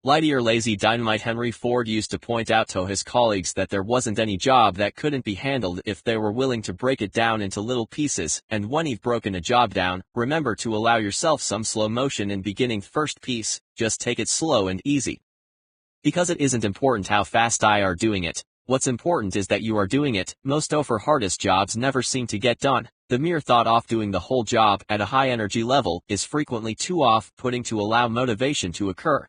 Lazy or lazy dynamite. Henry Ford used to point out to his colleagues that there wasn't any job that couldn't be handled if they were willing to break it down into little pieces, and when you've broken a job down, remember to allow yourself some slow motion in beginning first piece, just take it slow and easy. Because it isn't important how fast I are doing it. What's important is that you are doing it. Most offer hardest jobs never seem to get done. The mere thought of doing the whole job at a high energy level is frequently too off-putting to allow motivation to occur.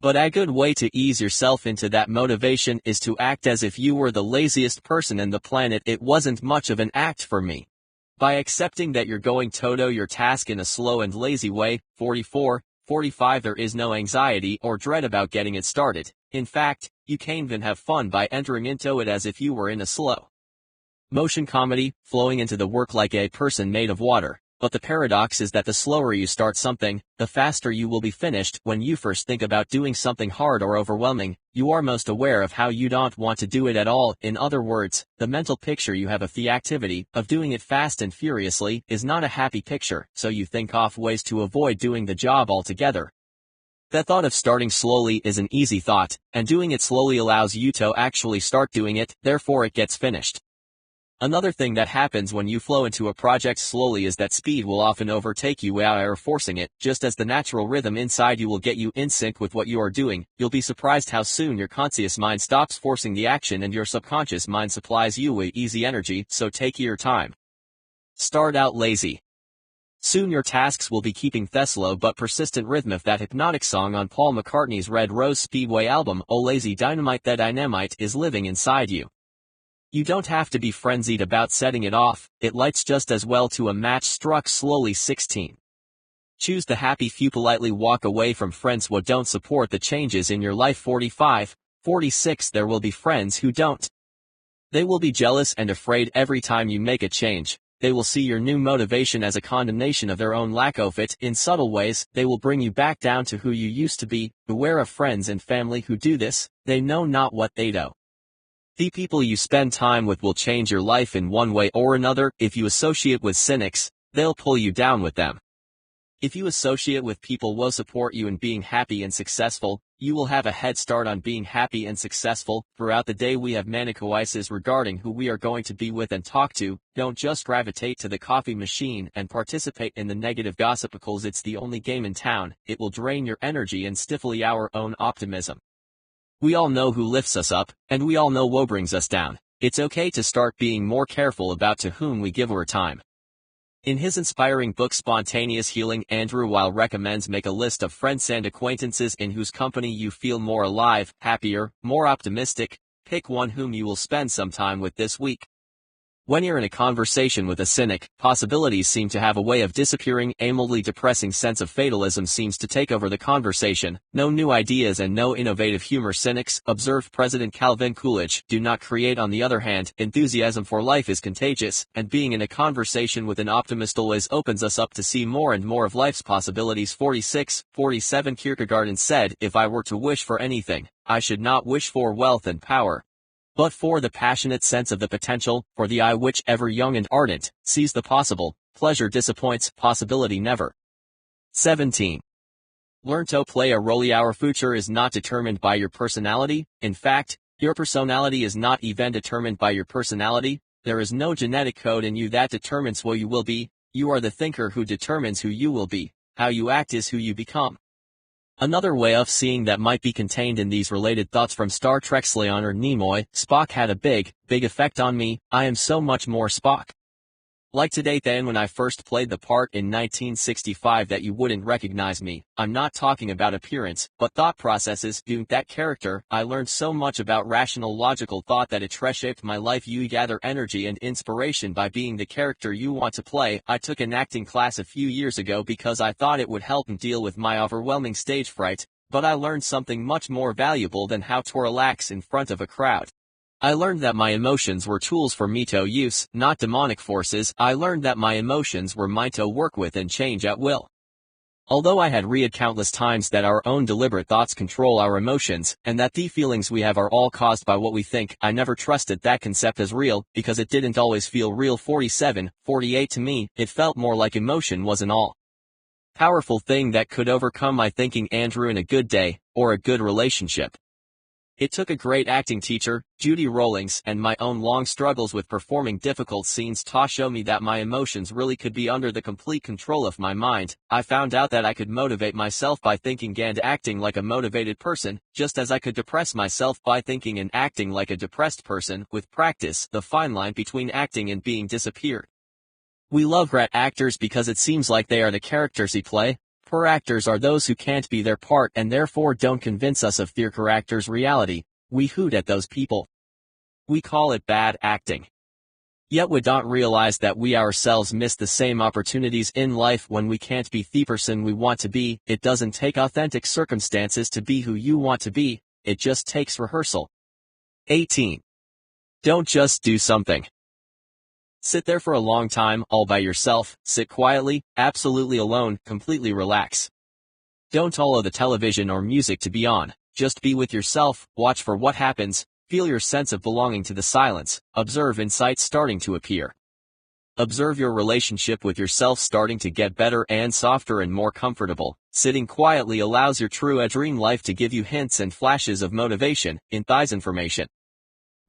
But a good way to ease yourself into that motivation is to act as if you were the laziest person in the planet. It wasn't much of an act for me. By accepting that you're going to do your task in a slow and lazy way. 44-45 There is no anxiety or dread about getting it started. In fact, you can even have fun by entering into it as if you were in a slow motion comedy, flowing into the work like a person made of water. But the paradox is that the slower you start something, the faster you will be finished. When you first think about doing something hard or overwhelming, you are most aware of how you don't want to do it at all. In other words, the mental picture you have of the activity, of doing it fast and furiously, is not a happy picture, so you think of ways to avoid doing the job altogether. That thought of starting slowly is an easy thought, and doing it slowly allows you to actually start doing it, therefore it gets finished. Another thing that happens when you flow into a project slowly is that speed will often overtake you without forcing it. Just as the natural rhythm inside you will get you in sync with what you are doing, you'll be surprised how soon your conscious mind stops forcing the action and your subconscious mind supplies you with easy energy. So take your time. Start out lazy. Soon your tasks will be keeping the slow but persistent rhythm of that hypnotic song on Paul McCartney's Red Rose Speedway album. Oh lazy dynamite, that dynamite is living inside you. You don't have to be frenzied about setting it off, it lights just as well to a match struck slowly. 16. Choose the happy few. Politely walk away from friends who don't support the changes in your life. 45-46 There will be friends who don't. They will be jealous and afraid every time you make a change. They will see your new motivation as a condemnation of their own lack of it. In subtle ways, they will bring you back down to who you used to be. Beware of friends and family who do this, they know not what they do. The people you spend time with will change your life in one way or another. If you associate with cynics, they'll pull you down with them. If you associate with people who will support you in being happy and successful, you will have a head start on being happy and successful. Throughout the day we have many choices regarding who we are going to be with and talk to. Don't just gravitate to the coffee machine and participate in the negative gossip because it's the only game in town. It will drain your energy and stifle our own optimism. We all know who lifts us up, and we all know what brings us down. It's okay to start being more careful about to whom we give our time. In his inspiring book Spontaneous Healing, Andrew Weil recommends make a list of friends and acquaintances in whose company you feel more alive, happier, more optimistic. Pick one whom you will spend some time with this week. When you're in a conversation with a cynic, possibilities seem to have a way of disappearing. A mildly depressing sense of fatalism seems to take over the conversation. No new ideas and no innovative humor. Cynics, observed President Calvin Coolidge, do not create. On the other hand, enthusiasm for life is contagious, and being in a conversation with an optimist always opens us up to see more and more of life's possibilities. 46-47 Kierkegaard said, if I were to wish for anything, I should not wish for wealth and power, but for the passionate sense of the potential, for the eye which, ever young and ardent, sees the possible. Pleasure disappoints, possibility never. 17. Learn to play a role. Our future is not determined by your personality. In fact, your personality is not even determined by your personality. There is no genetic code in you that determines what you will be. You are the thinker who determines who you will be. How you act is who you become. Another way of seeing that might be contained in these related thoughts from Star Trek's Leonard Nimoy. Spock had a big effect on me. I am so much more Spock like today than when I first played the part in 1965. That you wouldn't recognize me. I'm not talking about appearance, but thought processes. Doing that character, I learned so much about rational logical thought that it reshaped my life. You gather energy and inspiration by being the character you want to play. I took an acting class a few years ago because I thought it would help me deal with my overwhelming stage fright, but I learned something much more valuable than how to relax in front of a crowd. I learned that my emotions were tools for me to use, not demonic forces. I learned that my emotions were mine to work with and change at will. Although I had read countless times that our own deliberate thoughts control our emotions, and that the feelings we have are all caused by what we think, I never trusted that concept as real, because it didn't always feel real. 48 to me, it felt more like emotion was an all-powerful thing that could overcome my thinking and ruin a good day, or a good relationship. It took a great acting teacher, Judy Rawlings, and my own long struggles with performing difficult scenes to show me that my emotions really could be under the complete control of my mind. I found out that I could motivate myself by thinking and acting like a motivated person, just as I could depress myself by thinking and acting like a depressed person. With practice, the fine line between acting and being disappeared. We love great actors because it seems like they are the characters they play. Poor actors are those who can't be their part and therefore don't convince us of their character's reality. We hoot at those people. We call it bad acting. Yet we don't realize that we ourselves miss the same opportunities in life when we can't be the person we want to be. It doesn't take authentic circumstances to be who you want to be, it just takes rehearsal. 18. Don't just do something. Sit there for a long time, all by yourself, sit quietly, absolutely alone, completely relax. Don't allow the television or music to be on, just be with yourself, watch for what happens, feel your sense of belonging to the silence, observe insights starting to appear. Observe your relationship with yourself starting to get better and softer and more comfortable. Sitting quietly allows your true dream life to give you hints and flashes of motivation, insights, information.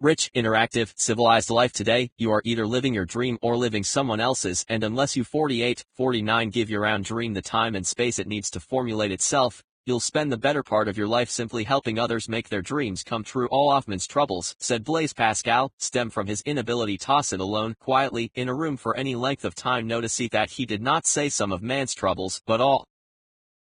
Rich, interactive, civilized life today, you are either living your dream or living someone else's, and unless you 49 give your own dream the time and space it needs to formulate itself, you'll spend the better part of your life simply helping others make their dreams come true. All of man's troubles, said Blaise Pascal, stem from his inability to sit alone, quietly, in a room for any length of time. Notice that he did not say some of man's troubles, but all.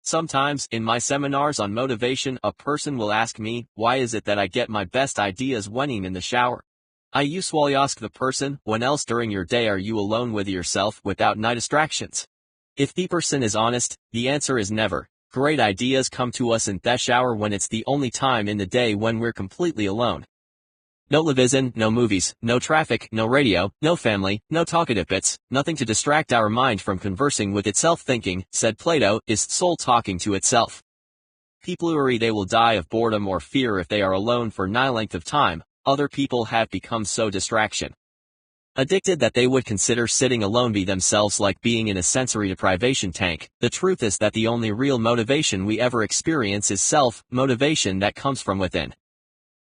Sometimes, in my seminars on motivation, a person will ask me, why is it that I get my best ideas when I'm in the shower? I usually ask the person, when else during your day are you alone with yourself without no distractions? If the person is honest, the answer is never. Great ideas come to us in the shower when it's the only time in the day when we're completely alone. No television, no movies, no traffic, no radio, no family, no talkative bits, nothing to distract our mind from conversing with itself. Thinking, said Plato, is soul talking to itself. People worry they will die of boredom or fear if they are alone for no length of time. Other people have become so distraction addicted that they would consider sitting alone be themselves like being in a sensory deprivation tank. The truth is that the only real motivation we ever experience is self-motivation that comes from within.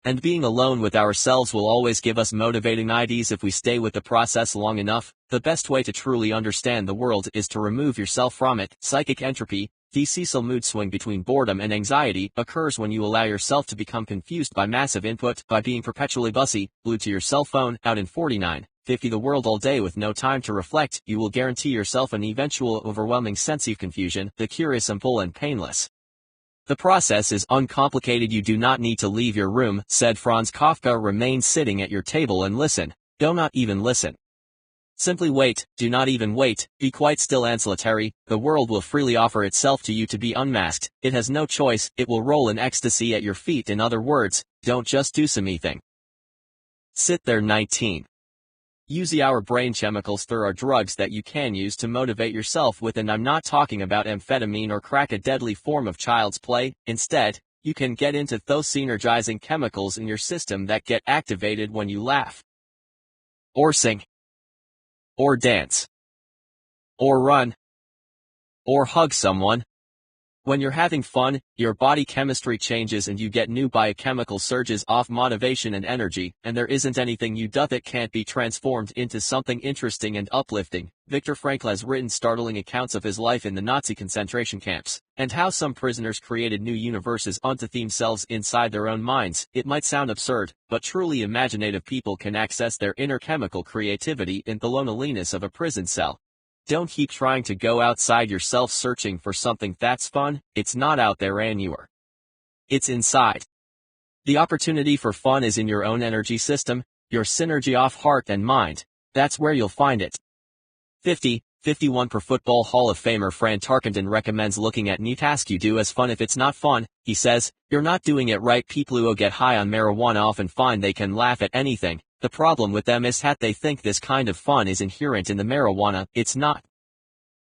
And being alone with ourselves will always give us motivating ideas if we stay with the process long enough. The best way to truly understand the world is to remove yourself from it. Psychic entropy, the Cecil mood swing between boredom and anxiety, occurs when you allow yourself to become confused by massive input, by being perpetually glued to your cell phone. Out in 49-50 the world all day with no time to reflect, you will guarantee yourself an eventual overwhelming sense of confusion. The cure is simple and painless. The process is uncomplicated. You do not need to leave your room, said Franz Kafka. Remain sitting at your table and listen. Do not even listen. Simply wait, do not even wait, be quite still and solitary. The world will freely offer itself to you to be unmasked. It has no choice, it will roll in ecstasy at your feet. In other words, don't just do something. Sit there. 19. Use our brain chemicals. There are drugs that you can use to motivate yourself with, and I'm not talking about amphetamine or crack, a deadly form of child's play. Instead, you can get into those synergizing chemicals in your system that get activated when you laugh, or sing, or dance, or run, or hug someone. When you're having fun, your body chemistry changes and you get new biochemical surges of motivation and energy, and there isn't anything you do that can't be transformed into something interesting and uplifting. Viktor Frankl has written startling accounts of his life in the Nazi concentration camps, and how some prisoners created new universes unto themselves inside their own minds. It might sound absurd, but truly imaginative people can access their inner chemical creativity in the loneliness of a prison cell. Don't keep trying to go outside yourself searching for something that's fun. It's not out there anywhere. It's inside. The opportunity for fun is in your own energy system, your synergy of heart and mind. That's where you'll find it. 51 Pro Football Hall of Famer Fran Tarkenton recommends looking at any task you do as fun. If it's not fun, he says, you're not doing it right. People who get high on marijuana often find they can laugh at anything. The problem with them is that they think this kind of fun is inherent in the marijuana. It's not.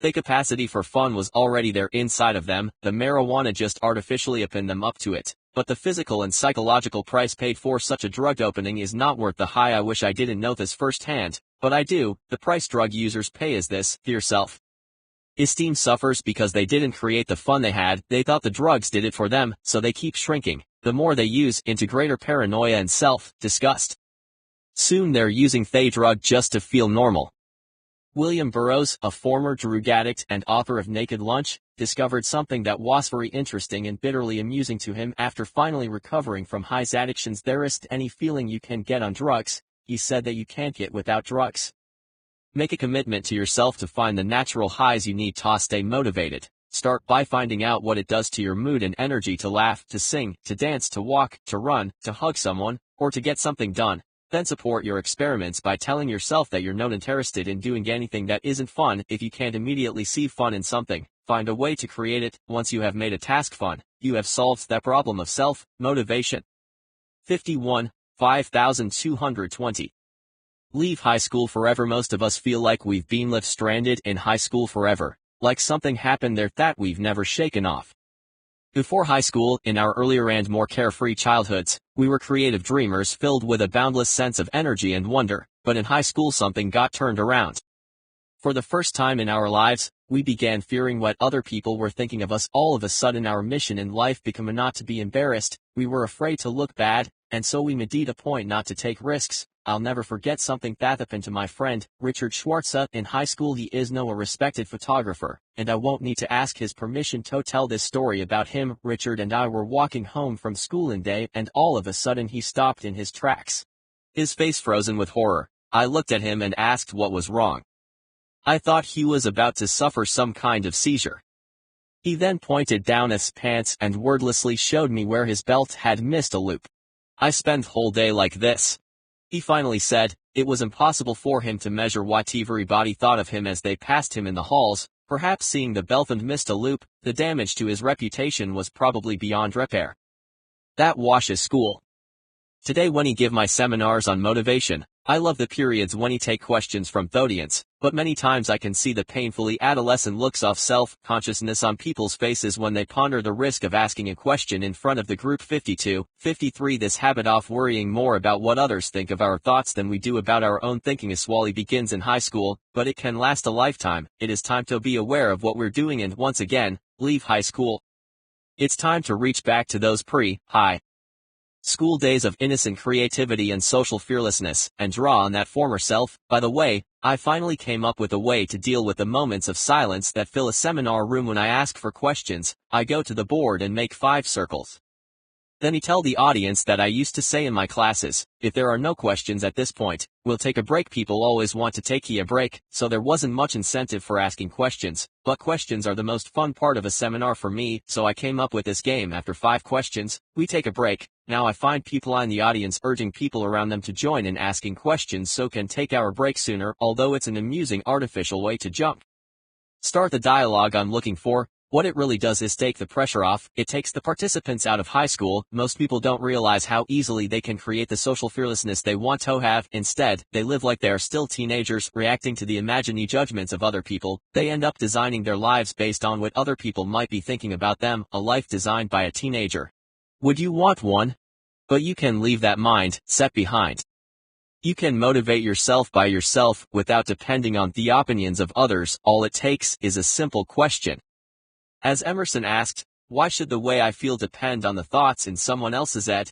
The capacity for fun was already there inside of them, the marijuana just artificially opened them up to it. But the physical and psychological price paid for such a drug opening is not worth the high. I wish I didn't know this firsthand, but I do. The price drug users pay is this: fear. Self-esteem suffers because they didn't create the fun they had. They thought the drugs did it for them, so they keep shrinking. The more they use, into greater paranoia and self-disgust. Soon they're using the drug just to feel normal. William Burroughs, a former drug addict and author of Naked Lunch, discovered something that was very interesting and bitterly amusing to him after finally recovering from his addictions. There isn't any feeling you can get on drugs, he said, that you can't get without drugs. Make a commitment to yourself to find the natural highs you need to stay motivated. Start by finding out what it does to your mood and energy to laugh, to sing, to dance, to walk, to run, to hug someone, or to get something done. Then support your experiments by telling yourself that you're not interested in doing anything that isn't fun. If you can't immediately see fun in something, find a way to create it. Once you have made a task fun, you have solved that problem of self-motivation. 51. 5220. Leave high school forever. Most of us feel like we've been left stranded in high school forever, like something happened there that we've never shaken off. Before high school, in our earlier and more carefree childhoods, we were creative dreamers filled with a boundless sense of energy and wonder, but in high school something got turned around. For the first time in our lives, we began fearing what other people were thinking of us. All of a sudden our mission in life became not to be embarrassed. We were afraid to look bad, and so we made a point not to take risks. I'll never forget something that happened to my friend, Richard Schwartz. In high school he is now a respected photographer, and I won't need to ask his permission to tell this story about him. Richard and I were walking home from school one day, and all of a sudden he stopped in his tracks. His face frozen with horror. I looked at him and asked what was wrong. I thought he was about to suffer some kind of seizure. He then pointed down his pants and wordlessly showed me where his belt had missed a loop. I spent the whole day like this. He finally said. It was impossible for him to measure what everybody thought of him as they passed him in the halls. Perhaps seeing the belt and missed a loop, the damage to his reputation was probably beyond repair. That washes school. Today when I give my seminars on motivation, I love the periods when I take questions from the audience, but many times I can see the painfully adolescent looks of self-consciousness on people's faces when they ponder the risk of asking a question in front of the group. 52. 53. This habit of worrying more about what others think of our thoughts than we do about our own thinking usually begins in high school, but it can last a lifetime. It is time to be aware of what we're doing and once again, leave high school. It's time to reach back to those pre-high school days of innocent creativity and social fearlessness, and draw on that former self. By the way, I finally came up with a way to deal with the moments of silence that fill a seminar room. When I ask for questions, I go to the board and make 5 circles. Then I tell the audience that I used to say in my classes, if there are no questions at this point, we'll take a break. People always want to take a break, so there wasn't much incentive for asking questions, but questions are the most fun part of a seminar for me, so I came up with this game. After 5 questions, we take a break. Now I find people in the audience urging people around them to join in asking questions so can take our break sooner, although it's an amusing artificial way to jump start the dialogue I'm looking for. What it really does is take the pressure off. It takes the participants out of high school. Most people don't realize how easily they can create the social fearlessness they want to have. Instead, they live like they are still teenagers, reacting to the imagined judgments of other people. They end up designing their lives based on what other people might be thinking about them, a life designed by a teenager. Would you want one? But you can leave that mind set behind. You can motivate yourself by yourself, without depending on the opinions of others. All it takes is a simple question. As Emerson asked, why should the way I feel depend on the thoughts in someone else's head?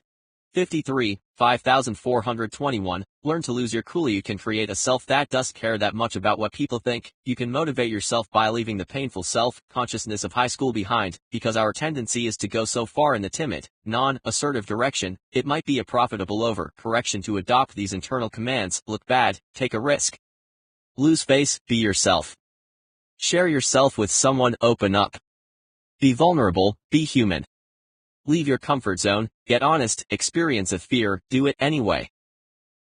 53. 5421. Learn to lose your cool. You can create a self that doesn't care that much about what people think. You can motivate yourself by leaving the painful self-consciousness of high school behind, because our tendency is to go so far in the timid, non-assertive direction. It might be a profitable over-correction to adopt these internal commands: look bad, take a risk, lose face, be yourself, share yourself with someone, open up, be vulnerable, be human. Leave your comfort zone, get honest, experience a fear, do it anyway.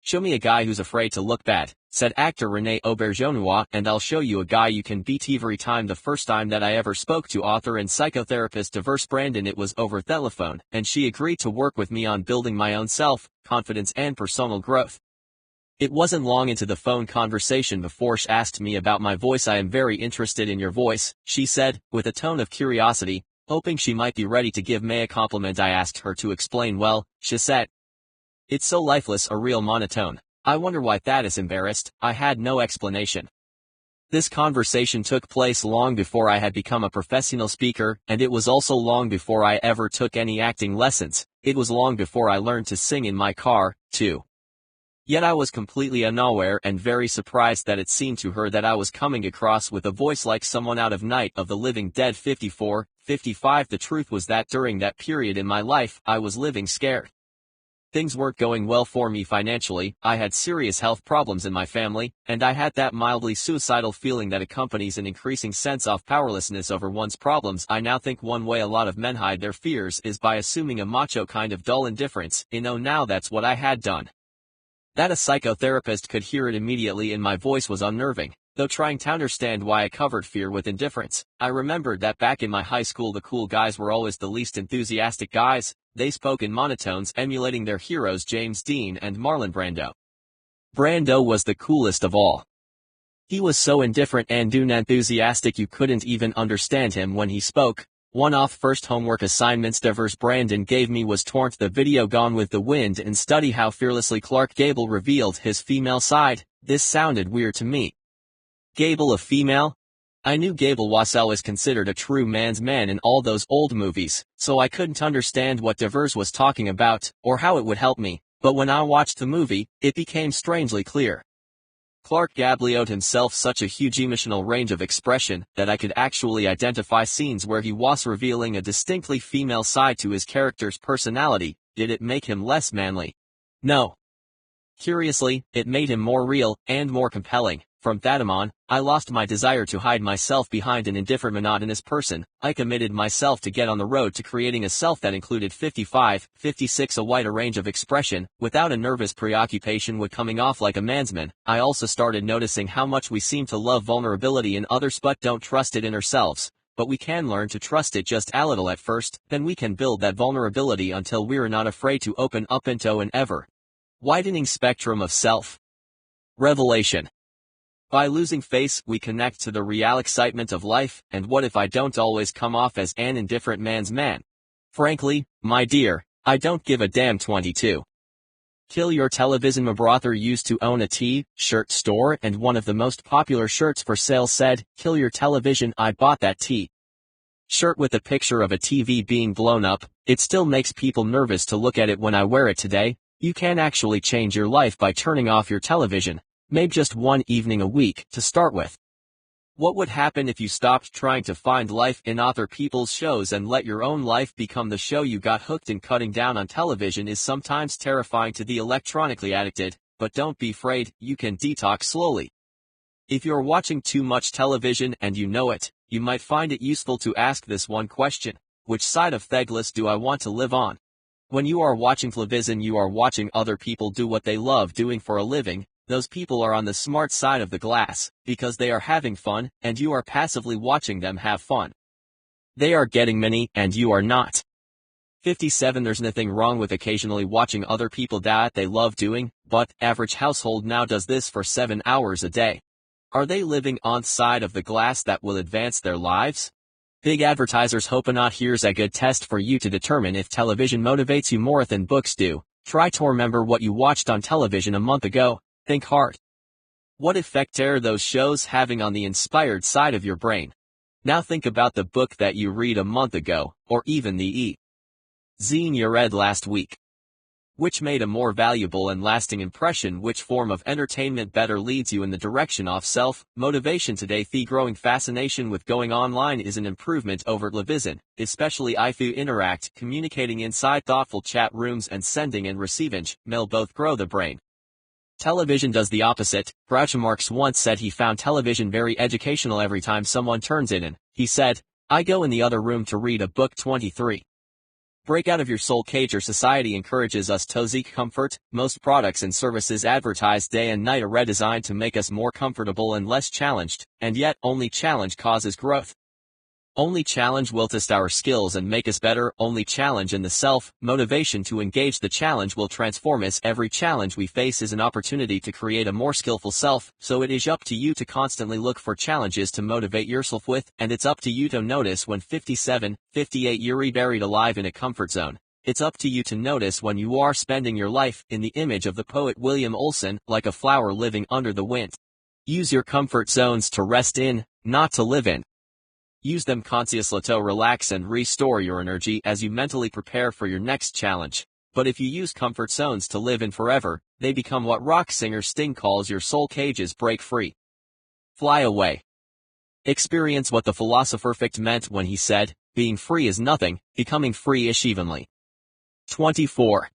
Show me a guy who's afraid to look bad, said actor René Auberjonois, and I'll show you a guy you can beat every time. The first time that I ever spoke to author and psychotherapist Diverse Brandon, it was over telephone, and she agreed to work with me on building my own self-confidence and personal growth. It wasn't long into the phone conversation before she asked me about my voice. "I am very interested in your voice," she said, with a tone of curiosity, hoping she might be ready to give me a compliment. I asked her to explain. "Well," she said, "it's so lifeless, a real monotone. I wonder why that is." Embarrassed, I had no explanation. This conversation took place long before I had become a professional speaker, and it was also long before I ever took any acting lessons. It was long before I learned to sing in my car, too. Yet I was completely unaware and very surprised that it seemed to her that I was coming across with a voice like someone out of Night of the Living Dead. 54, 55. The truth was that during that period in my life, I was living scared. Things weren't going well for me financially, I had serious health problems in my family, and I had that mildly suicidal feeling that accompanies an increasing sense of powerlessness over one's problems. I now think one way a lot of men hide their fears is by assuming a macho kind of dull indifference. Now that's what I had done. That a psychotherapist could hear it immediately in my voice was unnerving, though trying to understand why I covered fear with indifference. I remembered that back in my high school the cool guys were always the least enthusiastic guys. They spoke in monotones emulating their heroes James Dean and Marlon Brando. Brando was the coolest of all. He was so indifferent and unenthusiastic you couldn't even understand him when he spoke. One of first homework assignments Devers Brandon gave me was torrent the video Gone with the Wind and study how fearlessly Clark Gable revealed his female side. This sounded weird to me. Gable a female? I knew Gable was always considered a true man's man in all those old movies, so I couldn't understand what Devers was talking about, or how it would help me, but when I watched the movie, it became strangely clear. Clark Gable owed himself such a huge emotional range of expression that I could actually identify scenes where he was revealing a distinctly female side to his character's personality. Did it make him less manly? No. Curiously, it made him more real, and more compelling. From that on, I lost my desire to hide myself behind an indifferent monotonous person. I committed myself to get on the road to creating a self that included 55, 56 a wider range of expression, without a nervous preoccupation with coming off like a mansman. I also started noticing how much we seem to love vulnerability in others but don't trust it in ourselves. But we can learn to trust it just a little at first, then we can build that vulnerability until we're not afraid to open up into an ever-widening spectrum of self-revelation. By losing face, we connect to the real excitement of life. And what if I don't always come off as an indifferent man's man? Frankly, my dear, I don't give a damn. 22. Kill Your Television. My brother used to own a T-shirt store, and one of the most popular shirts for sale said, "Kill Your Television." I bought that T-shirt with a picture of a TV being blown up. It still makes people nervous to look at it when I wear it today. You can actually change your life by turning off your television. Maybe just one evening a week, to start with. What would happen if you stopped trying to find life in other people's shows and let your own life become the show you got hooked in? Cutting down on television is sometimes terrifying to the electronically addicted, but don't be afraid, you can detox slowly. If you're watching too much television and you know it, you might find it useful to ask this one question: which side of the glass do I want to live on? When you are watching television, you are watching other people do what they love doing for a living. Those people are on the smart side of the glass, because they are having fun, and you are passively watching them have fun. They are getting money, and you are not. 57. There's nothing wrong with occasionally watching other people do what they love doing, but average household now does this for 7 hours a day. Are they living on side of the glass that will advance their lives? Big advertisers hope not. Here's a good test for you to determine if television motivates you more than books do. Try to remember what you watched on television a month ago. Think hard. What effect are those shows having on the inspired side of your brain? Now think about the book that you read a month ago, or even the zine you read last week. Which made a more valuable and lasting impression? Which form of entertainment better leads you in the direction of self-motivation? Today, the growing fascination with going online is an improvement over television, especially if you interact, communicating inside thoughtful chat rooms and sending and receiving mail both grow the brain. Television does the opposite. Groucho Marx once said he found television very educational every time someone turns it in. He said, "I go in the other room to read a book." 23. Break out of your soul cage. Our society encourages us to seek comfort. Most products and services advertised day and night are redesigned to make us more comfortable and less challenged, and yet only challenge causes growth. Only challenge will test our skills and make us better. Only challenge and the self-motivation to engage the challenge will transform us. Every challenge we face is an opportunity to create a more skillful self, so it is up to you to constantly look for challenges to motivate yourself with, and it's up to you to notice when 57, 58 you're buried alive in a comfort zone. It's up to you to notice when you are spending your life, in the image of the poet William Olson, like a flower living under the wind. Use your comfort zones to rest in, not to live in. Use them consciously to relax and restore your energy as you mentally prepare for your next challenge. But if you use comfort zones to live in forever, they become what rock singer Sting calls your soul cages. Break free. Fly away. Experience what the philosopher Fichte meant when he said, being free is nothing, becoming free-ish evenly. 24.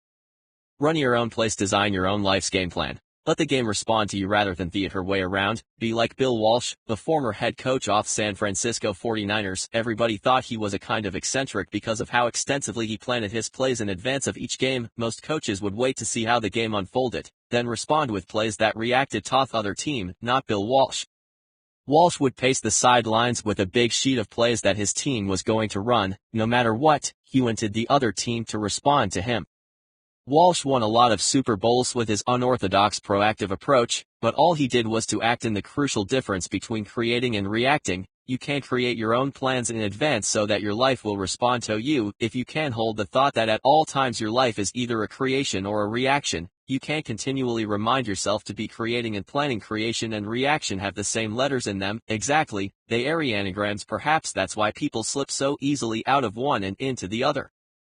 Run your own place. Design your own life's game plan. Let the game respond to you rather than theater way around. Be like Bill Walsh, the former head coach of San Francisco 49ers. Everybody thought he was a kind of eccentric because of how extensively he planned his plays in advance of each game. Most coaches would wait to see how the game unfolded, then respond with plays that reacted to the other team, not Bill Walsh. Walsh would pace the sidelines with a big sheet of plays that his team was going to run. No matter what, he wanted the other team to respond to him. Walsh won a lot of Super Bowls with his unorthodox proactive approach, but all he did was to act in the crucial difference between creating and reacting. You can't create your own plans in advance so that your life will respond to you. If you can hold the thought that at all times your life is either a creation or a reaction, you can't continually remind yourself to be creating and planning. Creation and reaction have the same letters in them. Exactly, they are anagrams. Perhaps that's why people slip so easily out of one and into the other.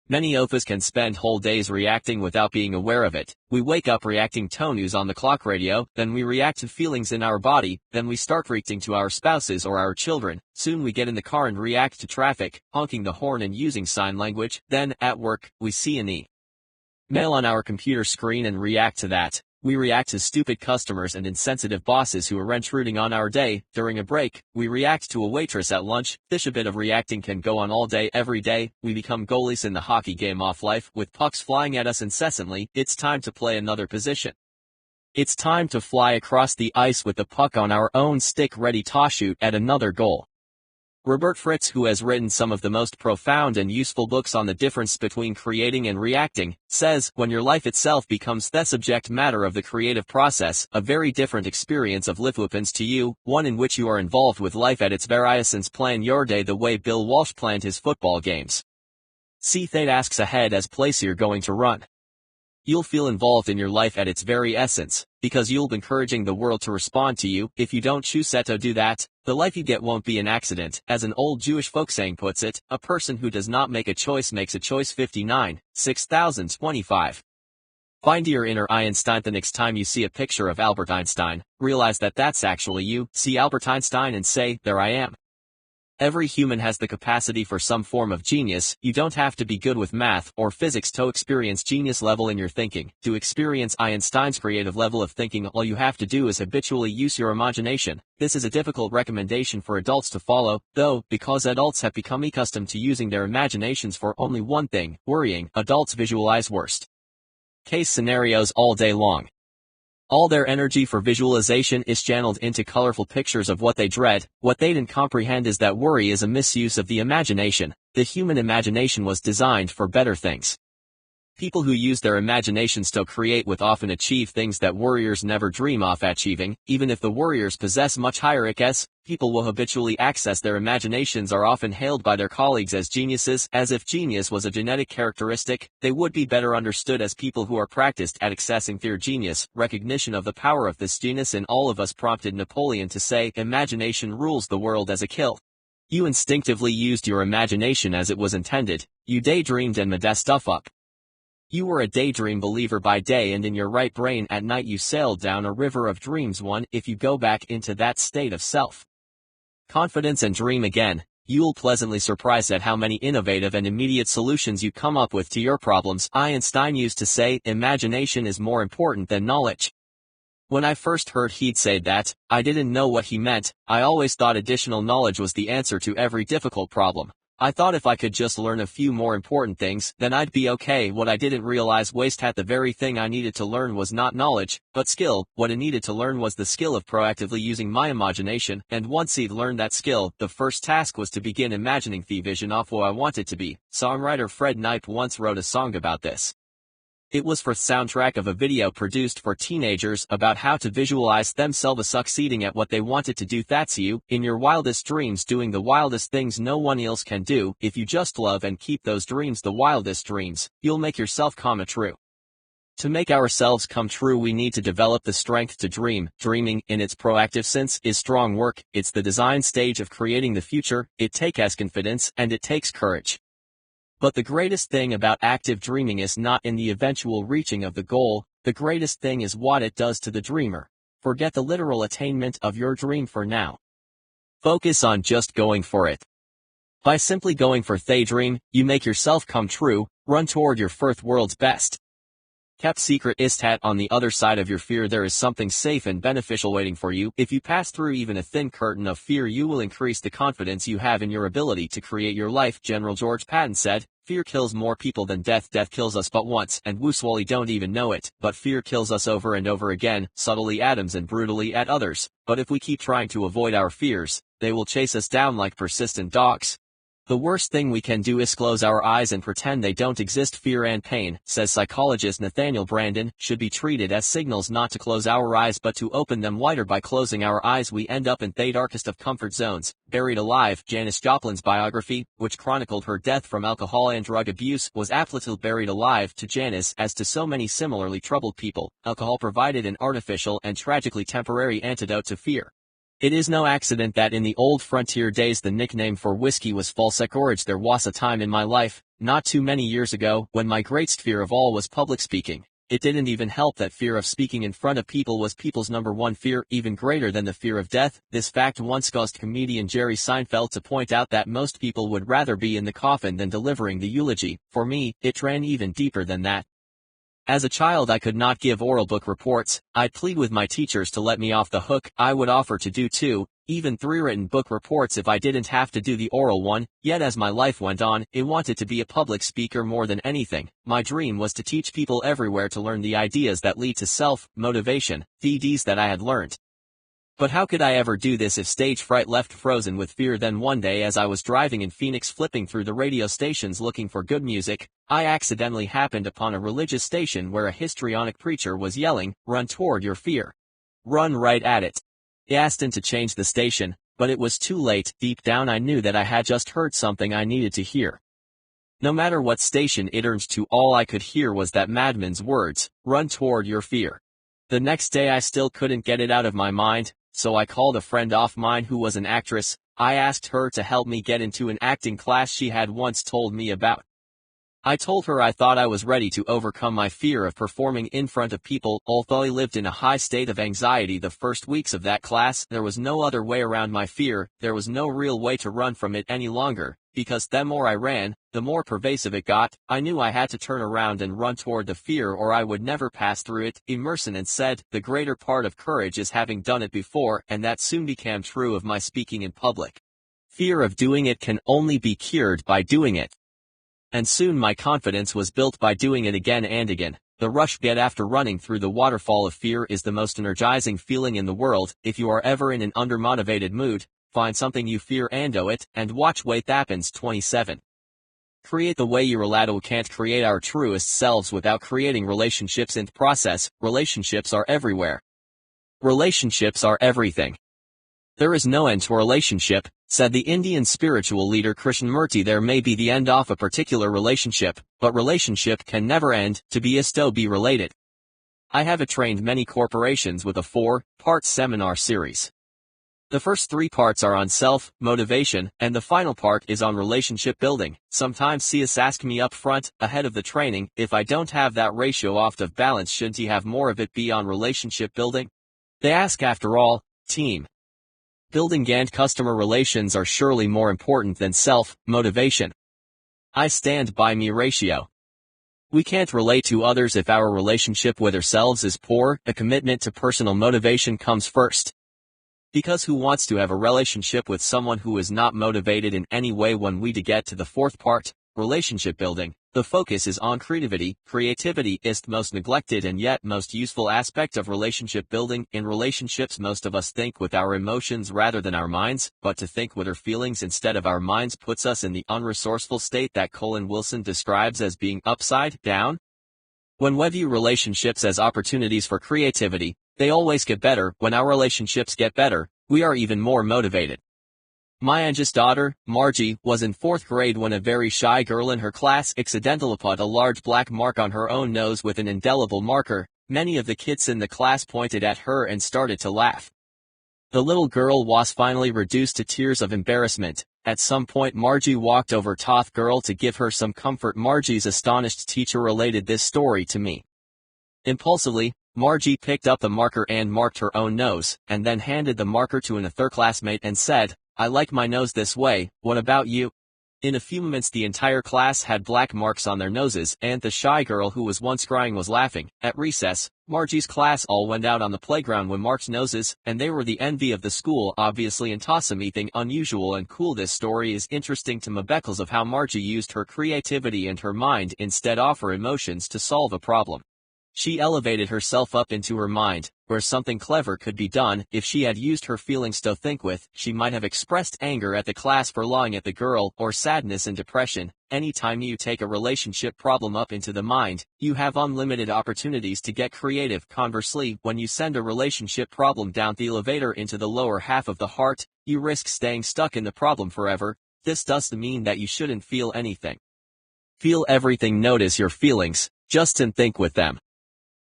Many of us can spend whole days reacting without being aware of it. We wake up reacting to news on the clock radio, then we react to feelings in our body, then we start reacting to our spouses or our children. Soon we get in the car and react to traffic, honking the horn and using sign language. Then, at work, we see an email on our computer screen and react to that. We react to stupid customers and insensitive bosses who are intruding on our day. During a break, we react to a waitress at lunch. This bit of reacting can go on all day, every day. We become goalies in the hockey game of life, with pucks flying at us incessantly. It's time to play another position. It's time to fly across the ice with the puck on our own stick, ready to shoot at another goal. Robert Fritz, who has written some of the most profound and useful books on the difference between creating and reacting, says, when your life itself becomes the subject matter of the creative process, a very different experience of life opens to you, one in which you are involved with life at its very essence. Plan your day the way Bill Walsh planned his football games. See that asks ahead as place you're going to run. You'll feel involved in your life at its very essence, because you'll be encouraging the world to respond to you. If you don't choose to do that, the life you get won't be an accident. As an old Jewish folk saying puts it, a person who does not make a choice makes a choice. 59, 6025. Find your inner Einstein. The next time you see a picture of Albert Einstein, realize that that's actually you. See Albert Einstein and say, there I am. Every human has the capacity for some form of genius. You don't have to be good with math or physics to experience genius level in your thinking. To experience Einstein's creative level of thinking, all you have to do is habitually use your imagination. This is a difficult recommendation for adults to follow, though, because adults have become accustomed to using their imaginations for only one thing, worrying. Adults visualize worst case scenarios all day long. All their energy for visualization is channeled into colorful pictures of what they dread. What they don't comprehend is that worry is a misuse of the imagination. The human imagination was designed for better things. People who use their imaginations to create with often achieve things that warriors never dream of achieving. Even if the warriors possess much higher IQs, people will habitually access their imaginations. Are often hailed by their colleagues as geniuses. As if genius was a genetic characteristic, they would be better understood as people who are practiced at accessing their genius. Recognition of the power of this genius in all of us prompted Napoleon to say, imagination rules the world as a kill. You instinctively used your imagination as it was intended. You daydreamed and made stuff up. You were a daydream believer by day, and in your right brain at night you sailed down a river of dreams. If you go back into that state of self-confidence and dream again, you'll pleasantly surprised at how many innovative and immediate solutions you come up with to your problems. Einstein used to say, imagination is more important than knowledge. When I first heard he'd say that, I didn't know what he meant. I always thought additional knowledge was the answer to every difficult problem. I thought if I could just learn a few more important things, then I'd be okay. What I didn't realize waste had the very thing I needed to learn was not knowledge, but skill. What I needed to learn was the skill of proactively using my imagination, and once I'd learned that skill, the first task was to begin imagining the vision of who I wanted to be. Songwriter Fred Knipe once wrote a song about this. It was for the soundtrack of a video produced for teenagers about how to visualize themselves succeeding at what they wanted to do. That's you, in your wildest dreams, doing the wildest things no one else can do. If you just love and keep those dreams the wildest dreams, you'll make yourself come true. To make ourselves come true, we need to develop the strength to dream. Dreaming, in its proactive sense, is strong work. It's the design stage of creating the future. It takes confidence, and it takes courage. But the greatest thing about active dreaming is not in the eventual reaching of the goal. The greatest thing is what it does to the dreamer. Forget the literal attainment of your dream for now. Focus on just going for it. By simply going for the dream, you make yourself come true. Run toward your first world's best. Kept secret is that on the other side of your fear there is something safe and beneficial waiting for you. If you pass through even a thin curtain of fear, you will increase the confidence you have in your ability to create your life. General George Patton said, "Fear kills more people than death. Death kills us but once, and we don't even know it. But fear kills us over and over again, subtly at atoms and brutally at others. But if we keep trying to avoid our fears, they will chase us down like persistent dogs. The worst thing we can do is close our eyes and pretend they don't exist. Fear and pain," says psychologist Nathaniel Branden, "should be treated as signals not to close our eyes but to open them wider. By closing our eyes we end up in the darkest of comfort zones." Buried Alive, Janis Joplin's biography, which chronicled her death from alcohol and drug abuse, was aptly titled Buried Alive. To Janis, as to so many similarly troubled people, alcohol provided an artificial and tragically temporary antidote to fear. It is no accident that in the old frontier days the nickname for whiskey was false courage. There was a time in my life, not too many years ago, when my greatest fear of all was public speaking. It didn't even help that fear of speaking in front of people was people's number one fear, even greater than the fear of death. This fact once caused comedian Jerry Seinfeld to point out that most people would rather be in the coffin than delivering the eulogy. For me, it ran even deeper than that. As a child I could not give oral book reports. I'd plead with my teachers to let me off the hook. I would offer to do 2, even 3 written book reports if I didn't have to do the oral one. Yet as my life went on, I wanted to be a public speaker more than anything. My dream was to teach people everywhere to learn the ideas that lead to self-motivation, the Ds that I had learned. But how could I ever do this if stage fright left frozen with fear? Then one day as I was driving in Phoenix flipping through the radio stations looking for good music, I accidentally happened upon a religious station where a histrionic preacher was yelling, "Run toward your fear. Run right at it." I asked him to change the station, but it was too late. Deep down I knew that I had just heard something I needed to hear. No matter what station it turned to, all I could hear was that madman's words, "Run toward your fear." The next day I still couldn't get it out of my mind. So I called a friend of mine who was an actress. I asked her to help me get into an acting class she had once told me about. I told her I thought I was ready to overcome my fear of performing in front of people. Although I lived in a high state of anxiety the first weeks of that class, there was no other way around my fear. There was no real way to run from it any longer, because the more I ran, the more pervasive it got. I knew I had to turn around and run toward the fear or I would never pass through it. Emerson said, "The greater part of courage is having done it before," and that soon became true of my speaking in public. Fear of doing it can only be cured by doing it. And soon my confidence was built by doing it again and again. The rush you get after running through the waterfall of fear is the most energizing feeling in the world. If you are ever in an undermotivated mood, find something you fear and do it, and watch what happens. 27. Create the way you're allowed to. Can't create our truest selves without creating relationships in the process. Relationships are everywhere. Relationships are everything. There is no end to a relationship, said the Indian spiritual leader Krishnamurti. There may be the end of a particular relationship, but relationship can never end. To be is to be related. I have trained many corporations with a 4-part seminar series. The first 3 parts are on self-motivation, and the final part is on relationship building. Sometimes CS ask me up front, ahead of the training, if I don't have that ratio off of balance, shouldn't he have more of it be on relationship building? They ask, after all, team building and customer relations are surely more important than self-motivation. I stand by me ratio. We can't relate to others if our relationship with ourselves is poor. A commitment to personal motivation comes first. Because who wants to have a relationship with someone who is not motivated in any way? When we get to the fourth part, relationship building, the focus is on creativity. Creativity is the most neglected and yet most useful aspect of relationship building. In relationships, most of us think with our emotions rather than our minds, but to think with our feelings instead of our minds puts us in the unresourceful state that Colin Wilson describes as being upside down. When we view relationships as opportunities for creativity, they always get better. When our relationships get better, we are even more motivated. My youngest daughter, Margie, was in 4th grade when a very shy girl in her class accidentally put a large black mark on her own nose with an indelible marker. Many of the kids in the class pointed at her and started to laugh. The little girl was finally reduced to tears of embarrassment. At some point Margie walked over to the girl to give her some comfort. Margie's astonished teacher related this story to me. Impulsively, Margie picked up the marker and marked her own nose, and then handed the marker to another classmate and said, "I like my nose this way, what about you?" In a few moments the entire class had black marks on their noses, and the shy girl who was once crying was laughing. At recess, Margie's class all went out on the playground with marked noses, and they were the envy of the school. Obviously into something unusual and cool. This story is interesting to me because of how Margie used her creativity and her mind instead of her emotions to solve a problem. She elevated herself up into her mind, where something clever could be done. If she had used her feelings to think with, she might have expressed anger at the class for lying at the girl, or sadness and depression. Anytime you take a relationship problem up into the mind, you have unlimited opportunities to get creative. Conversely, when you send a relationship problem down the elevator into the lower half of the heart, you risk staying stuck in the problem forever. This doesn't mean that you shouldn't feel anything. Feel everything, notice your feelings, just and think with them.